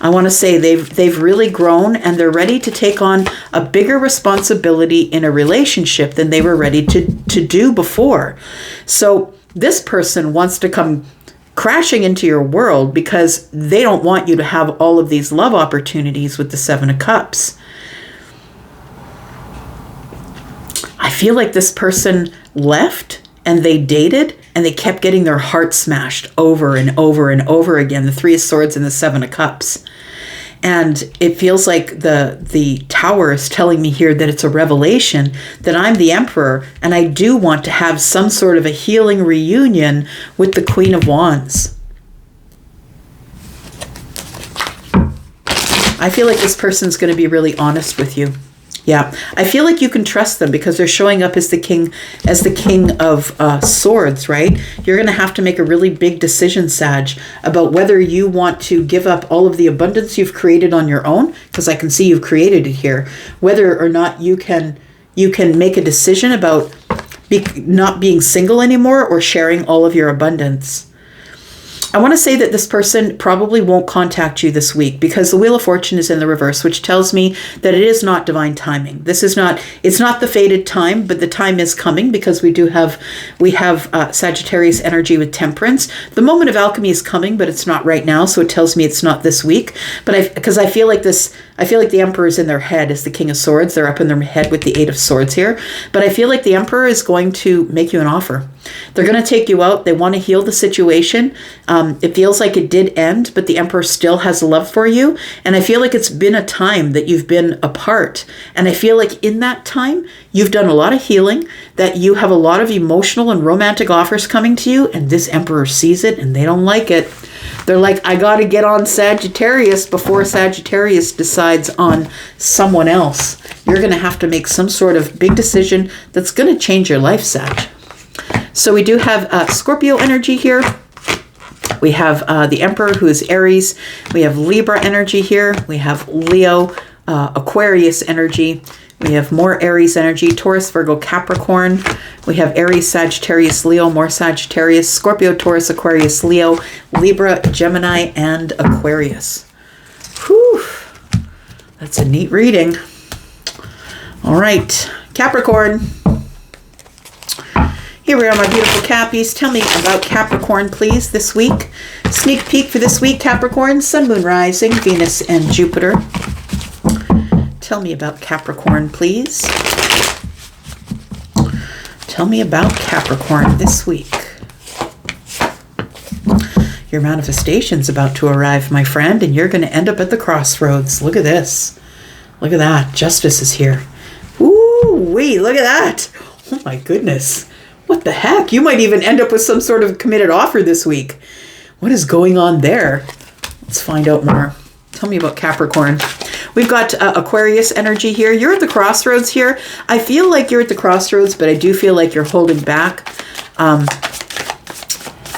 I want to say they've really grown, and they're ready to take on a bigger responsibility in a relationship than they were ready to do before. So this person wants to come crashing into your world because they don't want you to have all of these love opportunities with the Seven of Cups. I feel like this person left and they dated and they kept getting their heart smashed over and over and over again. The Three of Swords and the Seven of Cups. And it feels like the Tower is telling me here that it's a revelation that I'm the Emperor and I do want to have some sort of a healing reunion with the Queen of Wands. I feel like this person's going to be really honest with you. Yeah, I feel like you can trust them because they're showing up as the king of swords, right? You're going to have to make a really big decision, Sag, about whether you want to give up all of the abundance you've created on your own, because I can see you've created it here, whether or not you can make a decision about not being single anymore or sharing all of your abundance. I want to say that this person probably won't contact you this week because the Wheel of Fortune is in the reverse, which tells me that it is not divine timing. It's not the fated time, but the time is coming because we have Sagittarius energy with Temperance. The moment of alchemy is coming, but it's not right now, so it tells me it's not this week. But because I feel like the Emperor is in their head as the King of Swords. They're up in their head with the Eight of Swords here. But I feel like the Emperor is going to make you an offer. They're going to take you out. They want to heal the situation. It feels like it did end, but the Emperor still has love for you. And I feel like it's been a time that you've been apart. And I feel like in that time, you've done a lot of healing, that you have a lot of emotional and romantic offers coming to you. And this Emperor sees it and they don't like it. They're like, I got to get on Sagittarius before Sagittarius decides on someone else. You're going to have to make some sort of big decision that's going to change your life, Sag. So we do have Scorpio energy here. We have the Emperor, who is Aries. We have Libra energy here. We have Leo, Aquarius energy. We have more Aries energy, Taurus, Virgo, Capricorn. We have Aries, Sagittarius, Leo, more Sagittarius, Scorpio, Taurus, Aquarius, Leo, Libra, Gemini, and Aquarius. Whew. That's a neat reading. All right, Capricorn. Here we are, my beautiful Cappies. Tell me about Capricorn, please, this week. Sneak peek for this week, Capricorn, Sun, Moon, Rising, Venus, and Jupiter. Tell me about Capricorn, please. Tell me about Capricorn this week. Your manifestation's about to arrive, my friend, and you're going to end up at the crossroads. Look at this. Look at that. Justice is here. Ooh-wee, look at that. Oh, my goodness. What the heck? You might even end up with some sort of committed offer this week. What is going on there? Let's find out more. Tell me about Capricorn. We've got Aquarius energy here. You're at the crossroads here. I feel like you're at the crossroads, but I do feel like you're holding back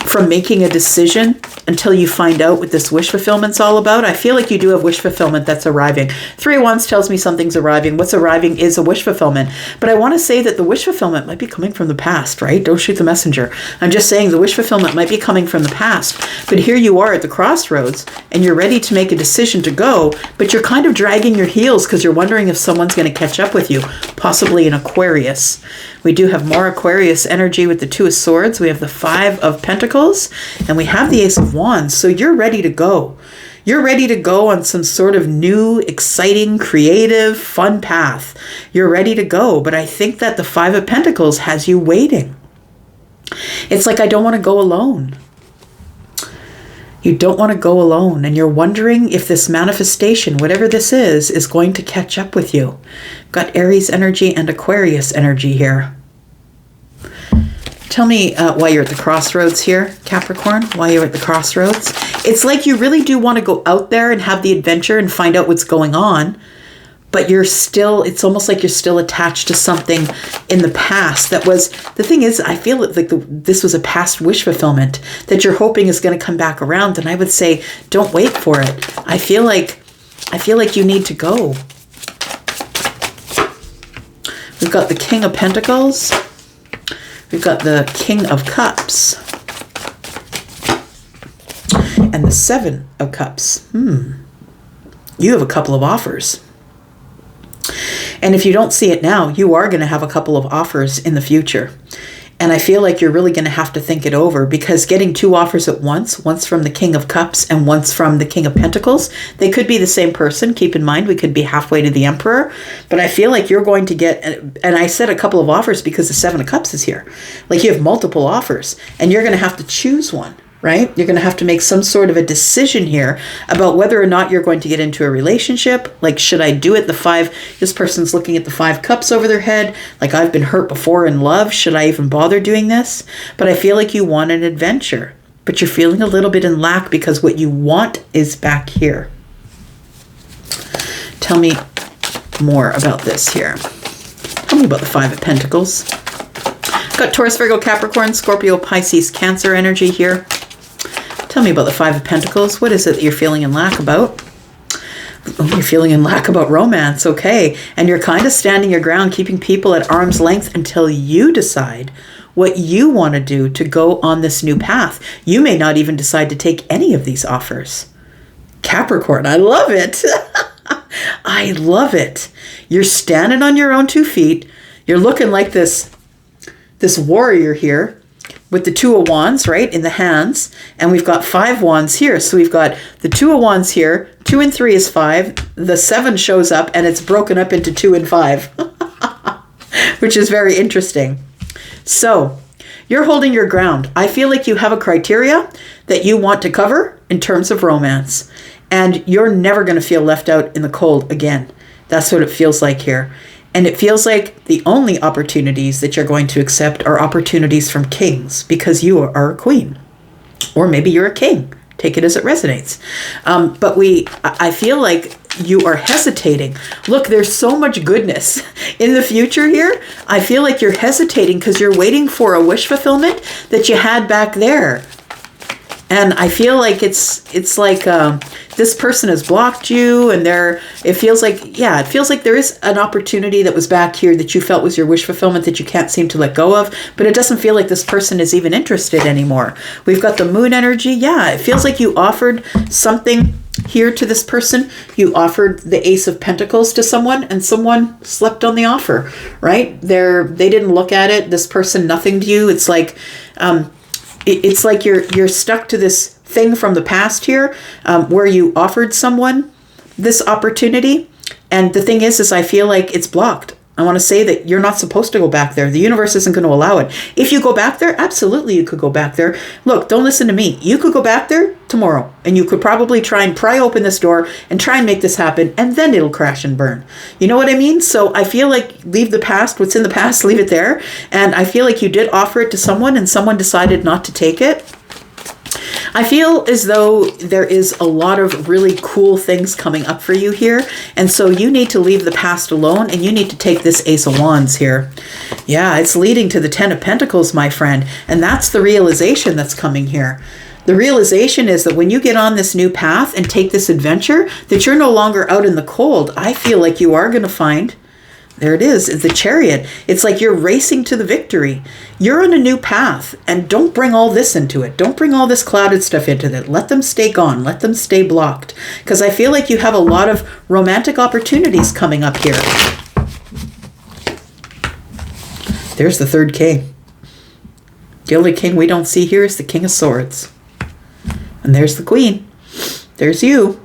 from making a decision. until you find out what this wish fulfillment's all about. I feel like you do have wish fulfillment that's arriving. 3 of Wands tells me something's arriving. What's arriving is a wish fulfillment. But I want to say that the wish fulfillment might be coming from the past, right? Don't shoot the messenger. I'm just saying the wish fulfillment might be coming from the past. But here you are at the crossroads, and you're ready to make a decision to go, but you're kind of dragging your heels because you're wondering if someone's going to catch up with you, possibly an Aquarius. We do have more Aquarius energy with the 2 of Swords. We have the 5 of Pentacles, and we have the Ace of Wands. So you're ready to go. You're ready to go on some sort of new, exciting, creative, fun path. You're ready to go, but I think that the 5 of Pentacles has you waiting. It's like, I don't want to go alone. You don't want to go alone, and you're wondering if this manifestation, whatever this is going to catch up with you. Got Aries energy and Aquarius energy here. Tell me why you're at the crossroads here, Capricorn, why you're at the crossroads. It's like you really do want to go out there and have the adventure and find out what's going on, but you're still, it's almost like you're still attached to something in the past that was, the thing is, I feel like this was a past wish fulfillment that you're hoping is going to come back around. And I would say, don't wait for it. I feel like you need to go. We've got the King of Pentacles. We've got the King of Cups. And the 7 of Cups. You have a couple of offers. And if you don't see it now, you are going to have a couple of offers in the future. And I feel like you're really going to have to think it over, because getting 2 offers at once from the King of Cups and once from the King of Pentacles, they could be the same person. Keep in mind, we could be halfway to the Emperor. But I feel like you're going to get, and I said a couple of offers because the 7 of Cups is here. Like, you have multiple offers, and you're going to have to choose one. Right? You're going to have to make some sort of a decision here about whether or not you're going to get into a relationship. Like, should I do it? This person's looking at the 5 cups over their head. Like, I've been hurt before in love. Should I even bother doing this? But I feel like you want an adventure, but you're feeling a little bit in lack because what you want is back here. Tell me more about this here. Tell me about the 5 of Pentacles. Got Taurus, Virgo, Capricorn, Scorpio, Pisces, Cancer energy here. Tell me about the 5 of Pentacles. What is it that you're feeling in lack about? Oh, you're feeling in lack about romance. Okay. And you're kind of standing your ground, keeping people at arm's length until you decide what you want to do to go on this new path. You may not even decide to take any of these offers. Capricorn, I love it. I love it. You're standing on your own 2 feet. You're looking like this warrior here with the 2 of Wands, right, in the hands. And we've got 5 Wands here. So we've got the 2 of Wands here. 2 and 3 is 5. The 7 shows up, and it's broken up into 2 and 5, which is very interesting. So you're holding your ground. I feel like you have a criteria that you want to cover in terms of romance, and you're never going to feel left out in the cold again. That's what it feels like here. And it feels like the only opportunities that you're going to accept are opportunities from kings, because you are a queen. Or maybe you're a king. Take it as it resonates. But I feel like you are hesitating. Look, there's so much goodness in the future here. I feel like you're hesitating because you're waiting for a wish fulfillment that you had back there. And I feel like it's like this person has blocked you, and it feels like there is an opportunity that was back here that you felt was your wish fulfillment that you can't seem to let go of, but it doesn't feel like this person is even interested anymore. We've got the moon energy. Yeah, it feels like you offered something here to this person. You offered the Ace of Pentacles to someone, and someone slept on the offer, right? They didn't look at it. This person nothinged you. It's like you're stuck to this thing from the past here, where you offered someone this opportunity. And the thing is I feel like it's blocked. I want to say that you're not supposed to go back there. The universe isn't going to allow it. If you go back there, absolutely you could go back there. Look, don't listen to me. You could go back there tomorrow, and you could probably try and pry open this door and try and make this happen, and then it'll crash and burn. You know what I mean? So I feel like leave the past. What's in the past, leave it there. And I feel like you did offer it to someone, and someone decided not to take it. I feel as though there is a lot of really cool things coming up for you here. And so you need to leave the past alone, and you need to take this Ace of Wands here. Yeah, it's leading to the Ten of Pentacles, my friend. And that's the realization that's coming here. The realization is that when you get on this new path and take this adventure, that you're no longer out in the cold. I feel like you are going to find, there it is, the Chariot. It's like you're racing to the victory. You're on a new path, and don't bring all this into it. Don't bring all this clouded stuff into it. Let them stay gone. Let them stay blocked. Because I feel like you have a lot of romantic opportunities coming up here. There's the third king. The only king we don't see here is the King of Swords. And there's the Queen. There's you.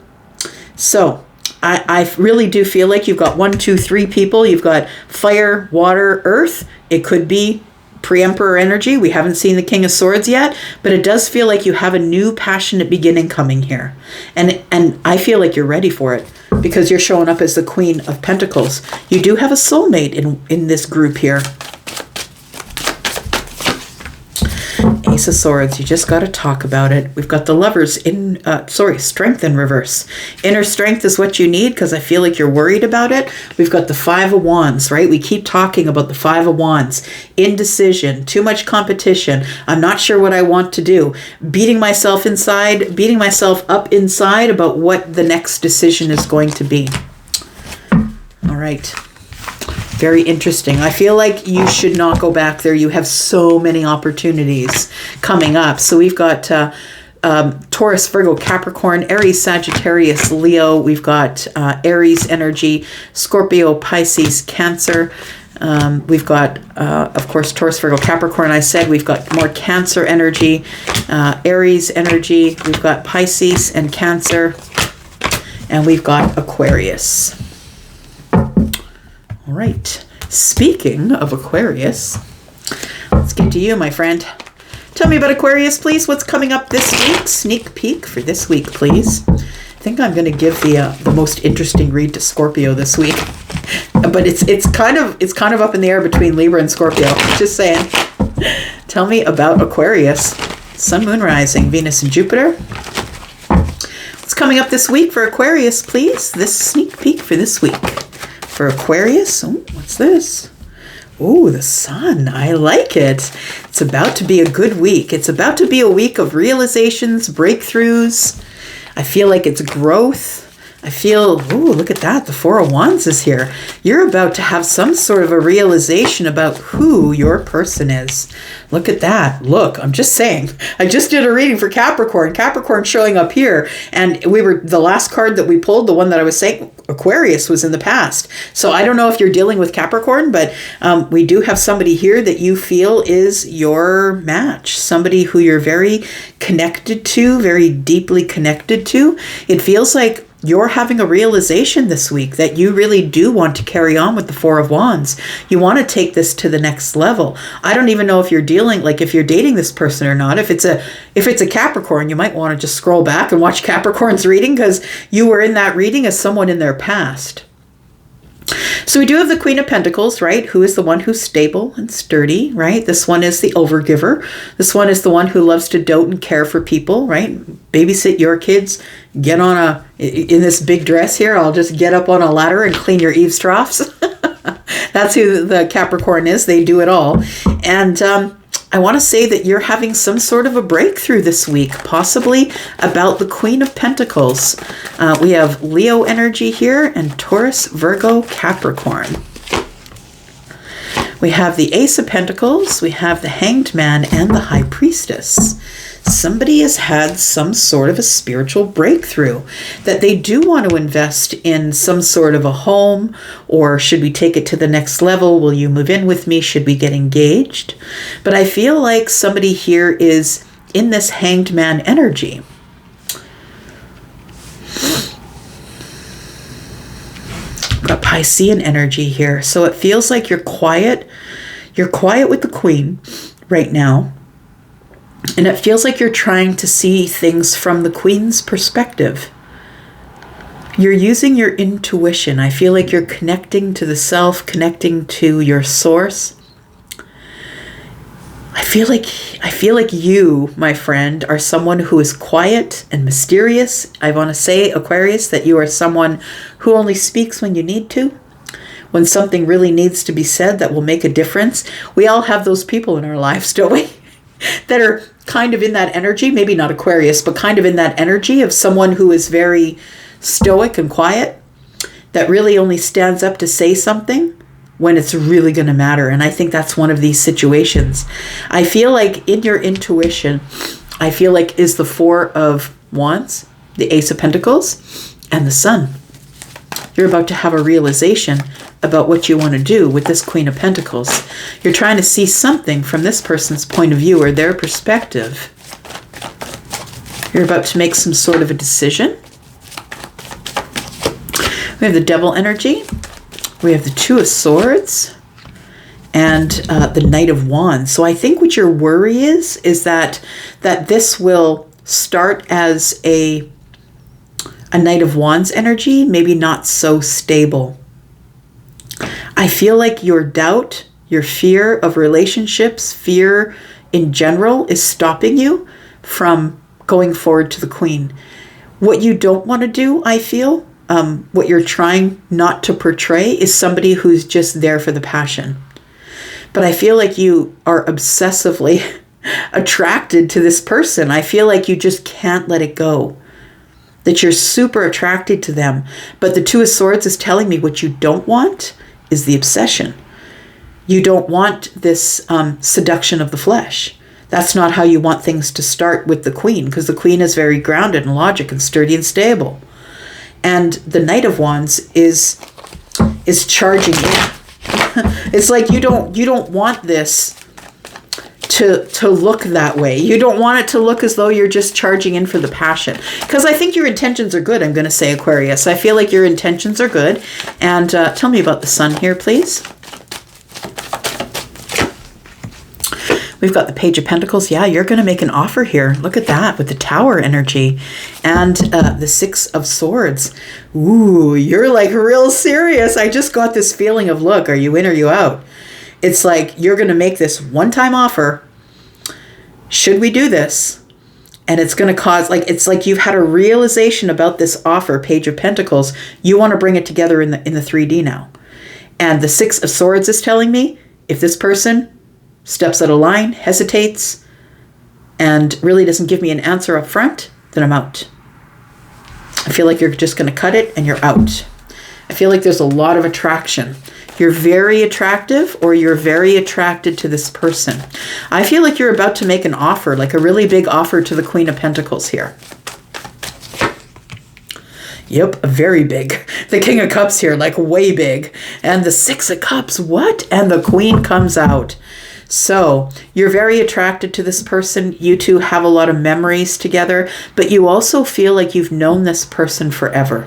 So I really do feel like you've got 1, 2, 3 people. You've got fire, water, earth. It could be pre-emperor energy. We haven't seen the King of Swords yet, but it does feel like you have a new passionate beginning coming here. And I feel like you're ready for it because you're showing up as the Queen of Pentacles. You do have a soulmate in this group here. Ace of Swords, you just got to talk about it. We've got the Lovers in, Strength in reverse. Inner strength is what you need because I feel like you're worried about it. We've got the Five of Wands, right? We keep talking about the Five of Wands. Indecision, too much competition. I'm not sure what I want to do. Beating myself up inside about what the next decision is going to be. All right. Very interesting. I feel like you should not go back there. You have so many opportunities coming up. So we've got Taurus, Virgo, Capricorn, Aries, Sagittarius, Leo. We've got Aries energy, Scorpio, Pisces, Cancer. We've got, of course, Taurus, Virgo, Capricorn. I said we've got more Cancer energy, Aries energy. We've got Pisces and Cancer. And we've got Aquarius. All right, speaking of Aquarius, let's get to you, my friend. Tell me about Aquarius, please. What's coming up this week? Sneak peek for this week, please. I think I'm going to give the most interesting read to Scorpio this week, but it's kind of up in the air between Libra and Scorpio. Just saying. Tell me about Aquarius. Sun, Moon, Rising, Venus, and Jupiter. What's coming up this week for Aquarius, please? This sneak peek for this week. For Aquarius, what's this? Oh, the Sun. I like it. It's about to be a good week. It's about to be a week of realizations, breakthroughs. I feel like it's growth. I feel, look at that. The Four of Wands is here. You're about to have some sort of a realization about who your person is. Look at that. Look, I'm just saying. I just did a reading for Capricorn. Capricorn showing up here. And the last card that we pulled, the one that I was saying, Aquarius, was in the past. So I don't know if you're dealing with Capricorn, but we do have somebody here that you feel is your match. Somebody who you're very connected to, very deeply connected to. It feels like you're having a realization this week that you really do want to carry on with the Four of Wands. You want to take this to the next level. I don't even know if you're if you're dating this person or not. If it's a Capricorn, you might want to just scroll back and watch Capricorn's reading because you were in that reading as someone in their past. So we do have the Queen of Pentacles, right? Who is the one who's stable and sturdy, right? This one is the overgiver. This one is the one who loves to dote and care for people, right? Babysit your kids. Get on in this big dress here, I'll just get up on a ladder and clean your eaves troughs. That's who the Capricorn is. They do it all. And I want to say that you're having some sort of a breakthrough this week, possibly about the Queen of Pentacles. We have Leo energy here and Taurus, Virgo, Capricorn. We have the Ace of Pentacles, we have the Hanged Man, and the High Priestess. Somebody has had some sort of a spiritual breakthrough that they do want to invest in some sort of a home, or should we take it to the next level? Will you move in with me? Should we get engaged? But I feel like somebody here is in this Hanged Man energy. Got Piscean energy here. So it feels like you're quiet. You're quiet with the Queen right now. And it feels like you're trying to see things from the Queen's perspective. You're using your intuition. I feel like you're connecting to the self, connecting to your source. I feel like you, my friend, are someone who is quiet and mysterious. I want to say, Aquarius, that you are someone who only speaks when you need to. When something really needs to be said that will make a difference. We all have those people in our lives, don't we? That are kind of in that energy, maybe not Aquarius, but kind of in that energy of someone who is very stoic and quiet, that really only stands up to say something when it's really going to matter. And I think that's one of these situations. I feel like in your intuition, I feel like is the Four of Wands, the Ace of Pentacles, and the Sun. You're about to have a realization about what you want to do with this Queen of Pentacles. You're trying to see something from this person's point of view or their perspective. You're about to make some sort of a decision. We have the Devil energy. We have the Two of Swords and the Knight of Wands. So I think what your worry is that this will start as a Knight of Wands energy, maybe not so stable. I feel like your doubt, your fear of relationships, fear in general is stopping you from going forward to the Queen. What you don't want to do, I feel, what you're trying not to portray is somebody who's just there for the passion. But I feel like you are obsessively attracted to this person. I feel like you just can't let it go. That you're super attracted to them. But the Two of Swords is telling me what you don't want is the obsession. You don't want this seduction of the flesh. That's not how you want things to start with the Queen, because the Queen is very grounded in logic and sturdy and stable. And the Knight of Wands is charging in. It's like you don't want this to look that way. You don't want it to look as though you're just charging in for the passion. Because I think your intentions are good, I'm going to say, Aquarius. I feel like your intentions are good. And tell me about the Sun here, please. We've got the Page of Pentacles. Yeah, you're going to make an offer here. Look at that with the Tower energy and the Six of Swords. Ooh, you're like real serious. I just got this feeling of, look, are you in or you out? It's like you're going to make this one-time offer. Should we do this? And it's going to cause, like, it's like you've had a realization about this offer, Page of Pentacles. You want to bring it together in the 3D now. And the Six of Swords is telling me if this person steps out of line, hesitates, and really doesn't give me an answer up front, then I'm out. I feel like you're just going to cut it and you're out. I feel like there's a lot of attraction. You're very attractive or you're very attracted to this person. I feel like you're about to make an offer, like a really big offer to the Queen of Pentacles here. Yep, very big. The King of Cups here, like way big. And the Six of Cups, what? And the Queen comes out. So you're very attracted to this person. You two have a lot of memories together, but you also feel like you've known this person forever.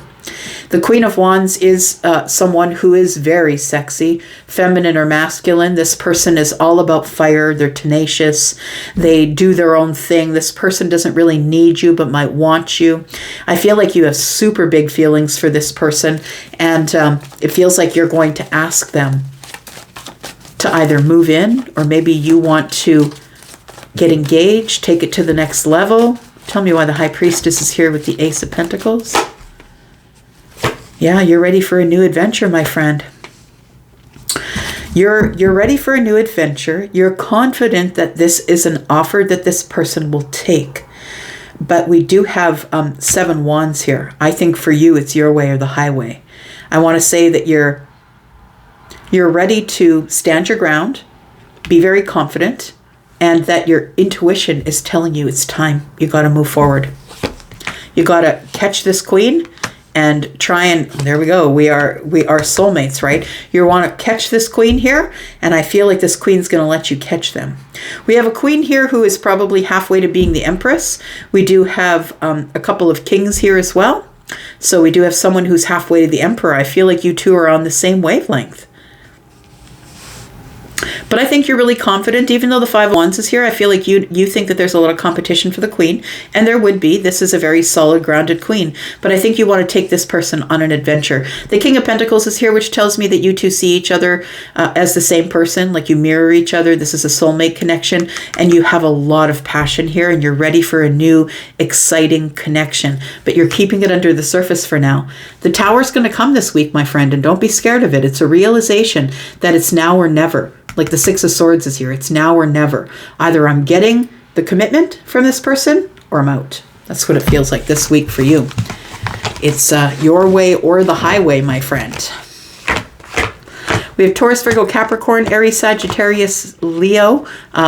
The Queen of Wands is someone who is very sexy, feminine or masculine. This person is all about fire. They're tenacious. They do their own thing. This person doesn't really need you, but might want you. I feel like you have super big feelings for this person, and it feels like you're going to ask them to either move in, or maybe you want to get engaged, take it to the next level. Tell me why the High Priestess is here with the Ace of Pentacles. Yeah, you're ready for a new adventure, my friend. You're ready for a new adventure. You're confident that this is an offer that this person will take. But we do have 7 wands here. I think for you, it's your way or the highway. I want to say that you're ready to stand your ground, be very confident, and that your intuition is telling you it's time. You got to move forward. You got to catch this Queen and try and, there we go. We are soulmates, right? You want to catch this Queen here, and I feel like this Queen's going to let you catch them. We have a Queen here who is probably halfway to being the Empress. We do have a couple of kings here as well. So we do have someone who's halfway to the Emperor. I feel like you two are on the same wavelength. But I think you're really confident, even though the Five of Wands is here. I feel like you think that there's a lot of competition for the Queen, and there would be. This is a very solid, grounded Queen. But I think you want to take this person on an adventure. The King of Pentacles is here, which tells me that you two see each other as the same person, like you mirror each other. This is a soulmate connection, and you have a lot of passion here, and you're ready for a new, exciting connection. But you're keeping it under the surface for now. The Tower's going to come this week, my friend, and don't be scared of it. It's a realization that it's now or never. Like the Six of Swords is here. It's now or never. Either I'm getting the commitment from this person or I'm out. That's what it feels like this week for you. It's your way or the highway, my friend. We have Taurus, Virgo, Capricorn, Aries, Sagittarius, Leo.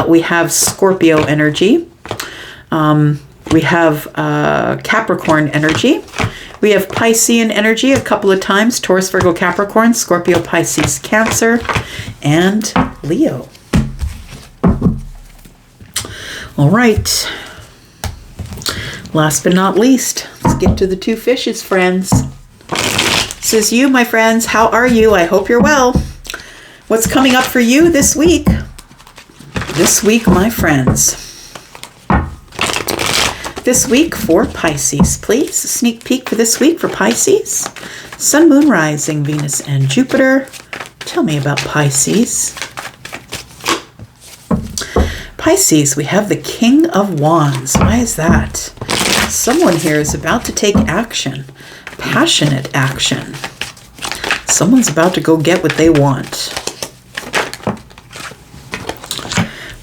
We have Scorpio energy. We have Capricorn energy. We have Piscean energy a couple of times. Taurus, Virgo, Capricorn, Scorpio, Pisces, Cancer, and Leo. All right. Last but not least, let's get to the two fishes, friends. This is you, my friends. How are you? I hope you're well. What's coming up for you this week? This week, my friends. This week for Pisces, please. A sneak peek for this week for Pisces. Sun, Moon, Rising, Venus, and Jupiter. Tell me about Pisces. Pisces, we have the King of Wands. Why is that? Someone here is about to take action. Passionate action. Someone's about to go get what they want.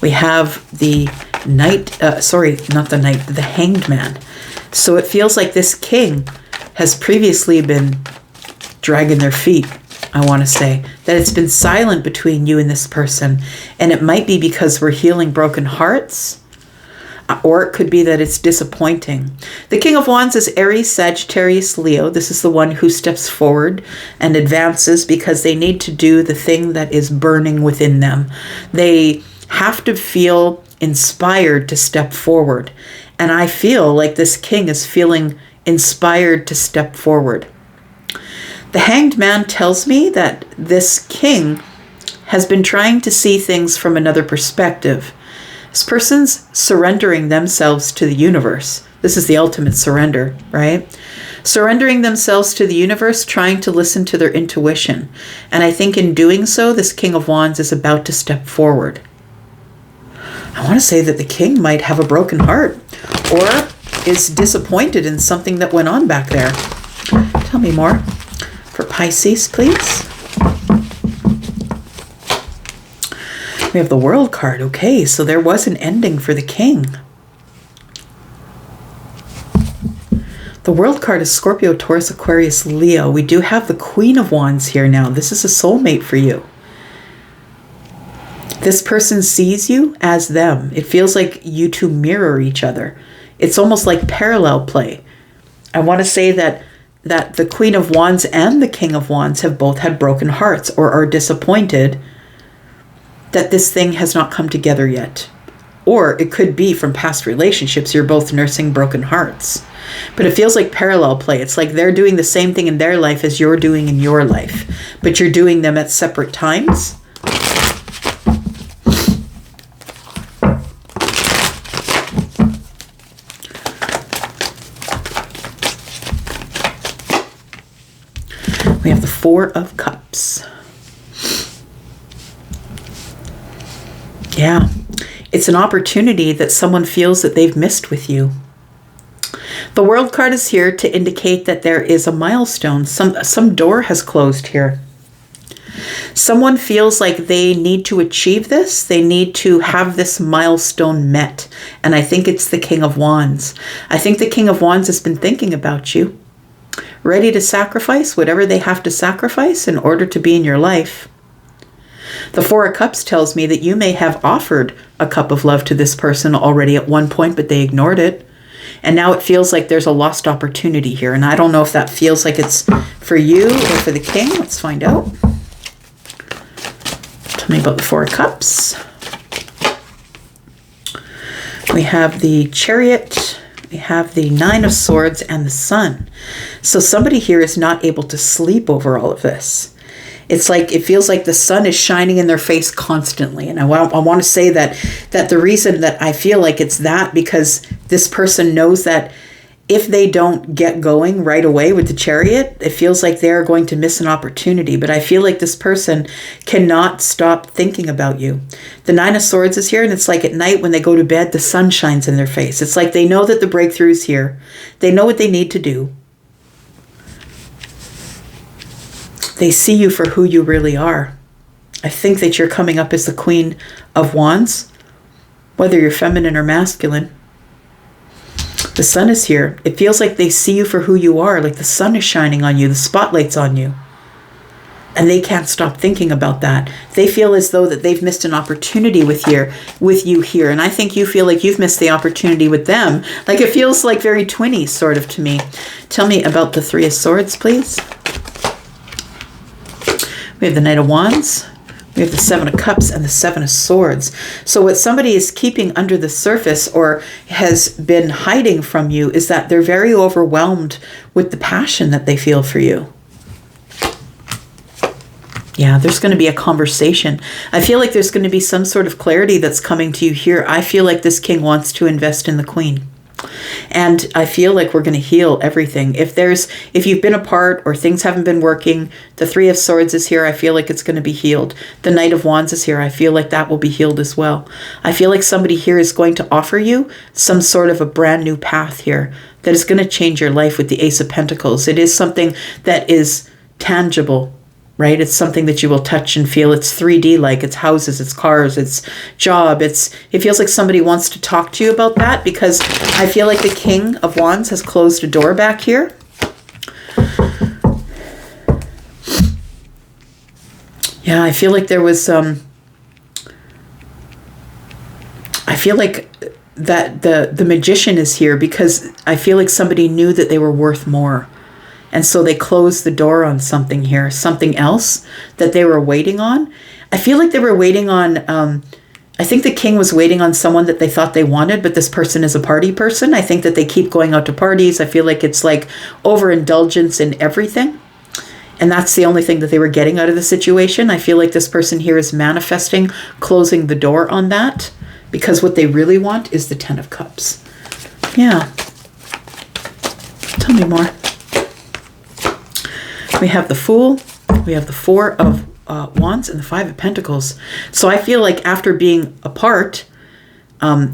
We have the the Hanged Man. So it feels like this king has previously been dragging their feet, I want to say. That it's been silent between you and this person. And it might be because we're healing broken hearts. Or it could be that it's disappointing. The King of Wands is Aries, Sagittarius, Leo. This is the one who steps forward and advances because they need to do the thing that is burning within them. They have to feel inspired to step forward. And I feel like this king is feeling inspired to step forward. The Hanged Man tells me that this king has been trying to see things from another perspective. This person's surrendering themselves to the universe. This is the ultimate surrender, right? Surrendering themselves to the universe, trying to listen to their intuition. And I think in doing so, this King of Wands is about to step forward. I want to say that the king might have a broken heart or is disappointed in something that went on back there. Tell me more for Pisces, please. We have the World card. Okay, so there was an ending for the king. The World card is Scorpio, Taurus, Aquarius, Leo. We do have the Queen of Wands here now. This is a soulmate for you. This person sees you as them. It feels like you two mirror each other. It's almost like parallel play. I want to say that the Queen of Wands and the King of Wands have both had broken hearts or are disappointed that this thing has not come together yet. Or it could be from past relationships. You're both nursing broken hearts. But it feels like parallel play. It's like they're doing the same thing in their life as you're doing in your life. But you're doing them at separate times. We have the Four of Cups. Yeah, it's an opportunity that someone feels that they've missed with you. The World card is here to indicate that there is a milestone. Some door has closed here. Someone feels like they need to achieve this. They need to have this milestone met. And I think it's the King of Wands. I think the King of Wands has been thinking about you. Ready to sacrifice whatever they have to sacrifice in order to be in your life. The Four of Cups tells me that you may have offered a cup of love to this person already at one point, but they ignored it. And now it feels like there's a lost opportunity here. And I don't know if that feels like it's for you or for the king. Let's find out. Tell me about the Four of Cups. We have the Chariot. We have the Nine of Swords and the Sun. So somebody here is not able to sleep over all of this. It's like, it feels like the sun is shining in their face constantly. And I want to say that the reason that I feel like it's that, because this person knows that if they don't get going right away with the Chariot, it feels like they're going to miss an opportunity. But I feel like this person cannot stop thinking about you. The Nine of Swords is here, and it's like at night when they go to bed, the sun shines in their face. It's like they know that the breakthrough is here. They know what they need to do. They see you for who you really are. I think that you're coming up as the Queen of Wands, whether you're feminine or masculine. The sun is here. It feels like they see you for who you are, like the sun is shining on you, the spotlight's on you. And they can't stop thinking about that. They feel as though that they've missed an opportunity with you here. And I think you feel like you've missed the opportunity with them. Like it feels like very twinny sort of to me. Tell me about the Three of Swords, please. We have the Knight of Wands. We have the Seven of Cups and the Seven of Swords. So what somebody is keeping under the surface or has been hiding from you is that they're very overwhelmed with the passion that they feel for you. Yeah, there's going to be a conversation. I feel like there's going to be some sort of clarity that's coming to you here. I feel like this king wants to invest in the Queen. And I feel like we're going to heal everything. If you've been apart or things haven't been working, the Three of Swords is here. I feel like it's going to be healed. The Knight of Wands is here. I feel like that will be healed as well. I feel like somebody here is going to offer you some sort of a brand new path here that is going to change your life with the Ace of Pentacles. It is something that is tangible, right? It's something that you will touch and feel. It's 3D like. It's houses, it's cars, it's job. It feels like somebody wants to talk to you about that, because I feel like the King of Wands has closed a door back here. Yeah, I feel like there was I feel like that the Magician is here because I feel like somebody knew that they were worth more. And so they closed the door on something here, something else that they were waiting on. I feel like they were waiting on, I think the king was waiting on someone that they thought they wanted, but this person is a party person. I think that they keep going out to parties. I feel like it's like overindulgence in everything. And that's the only thing that they were getting out of the situation. I feel like this person here is manifesting, closing the door on that, because what they really want is the Ten of Cups. Yeah. Tell me more. We have the Fool, we have the Four of Wands, and the Five of Pentacles. So I feel like after being apart and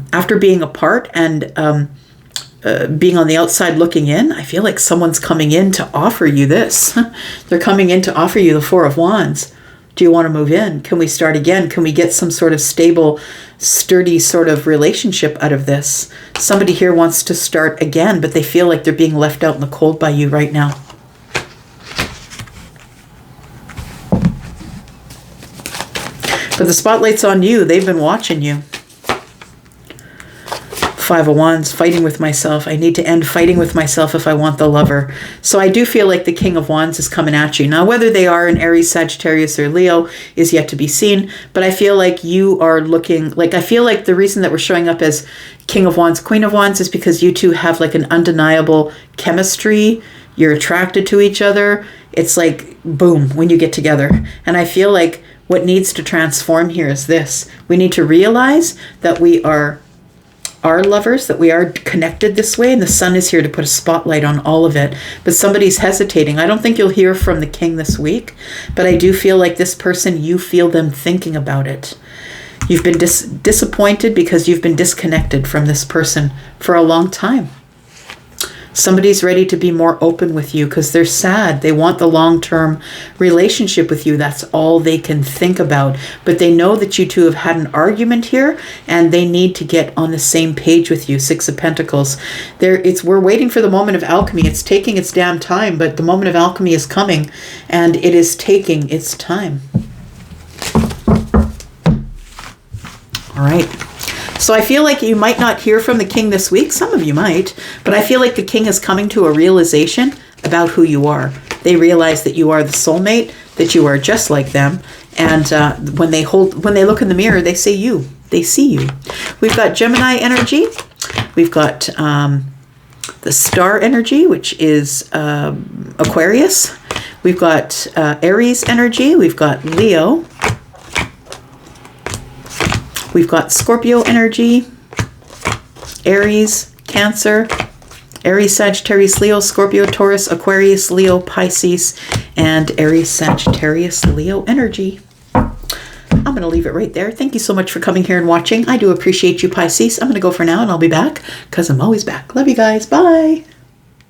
being on the outside looking in, I feel like someone's coming in to offer you this. They're coming in to offer you the Four of Wands. Do you want to move in? Can we start again? Can we get some sort of stable, sturdy sort of relationship out of this? Somebody here wants to start again, but they feel like they're being left out in the cold by you right now. But the spotlight's on you. They've been watching you. Five of Wands, fighting with myself. I need to end fighting with myself if I want the lover. So I do feel like the King of Wands is coming at you. Now, whether they are an Aries, Sagittarius, or Leo is yet to be seen. But I feel like you are looking, like I feel like the reason that we're showing up as King of Wands, Queen of Wands is because you two have like an undeniable chemistry. You're attracted to each other. It's like, boom, when you get together. And I feel like what needs to transform here is this. We need to realize that we are lovers, that we are connected this way, and the sun is here to put a spotlight on all of it. But somebody's hesitating. I don't think you'll hear from the king this week, but I do feel like this person, you feel them thinking about it. You've been disappointed because you've been disconnected from this person for a long time. Somebody's ready to be more open with you because they're sad. They want the long-term relationship with you. That's all they can think about. But they know that you two have had an argument here and they need to get on the same page with you. Six of Pentacles. We're waiting for the moment of alchemy. It's taking its damn time, but the moment of alchemy is coming and it is taking its time. All right. So I feel like you might not hear from the king this week. Some of you might, but I feel like the king is coming to a realization about who you are. They realize that you are the soulmate, that you are just like them. And when they look in the mirror, they see you. We've got Gemini energy. We've got the star energy, which is Aquarius. We've got Aries energy. We've got Leo. We've got Scorpio energy, Aries, Cancer, Aries, Sagittarius, Leo, Scorpio, Taurus, Aquarius, Leo, Pisces, and Aries, Sagittarius, Leo energy. I'm going to leave it right there. Thank you so much for coming here and watching. I do appreciate you, Pisces. I'm going to go for now, and I'll be back because I'm always back. Love you guys. Bye.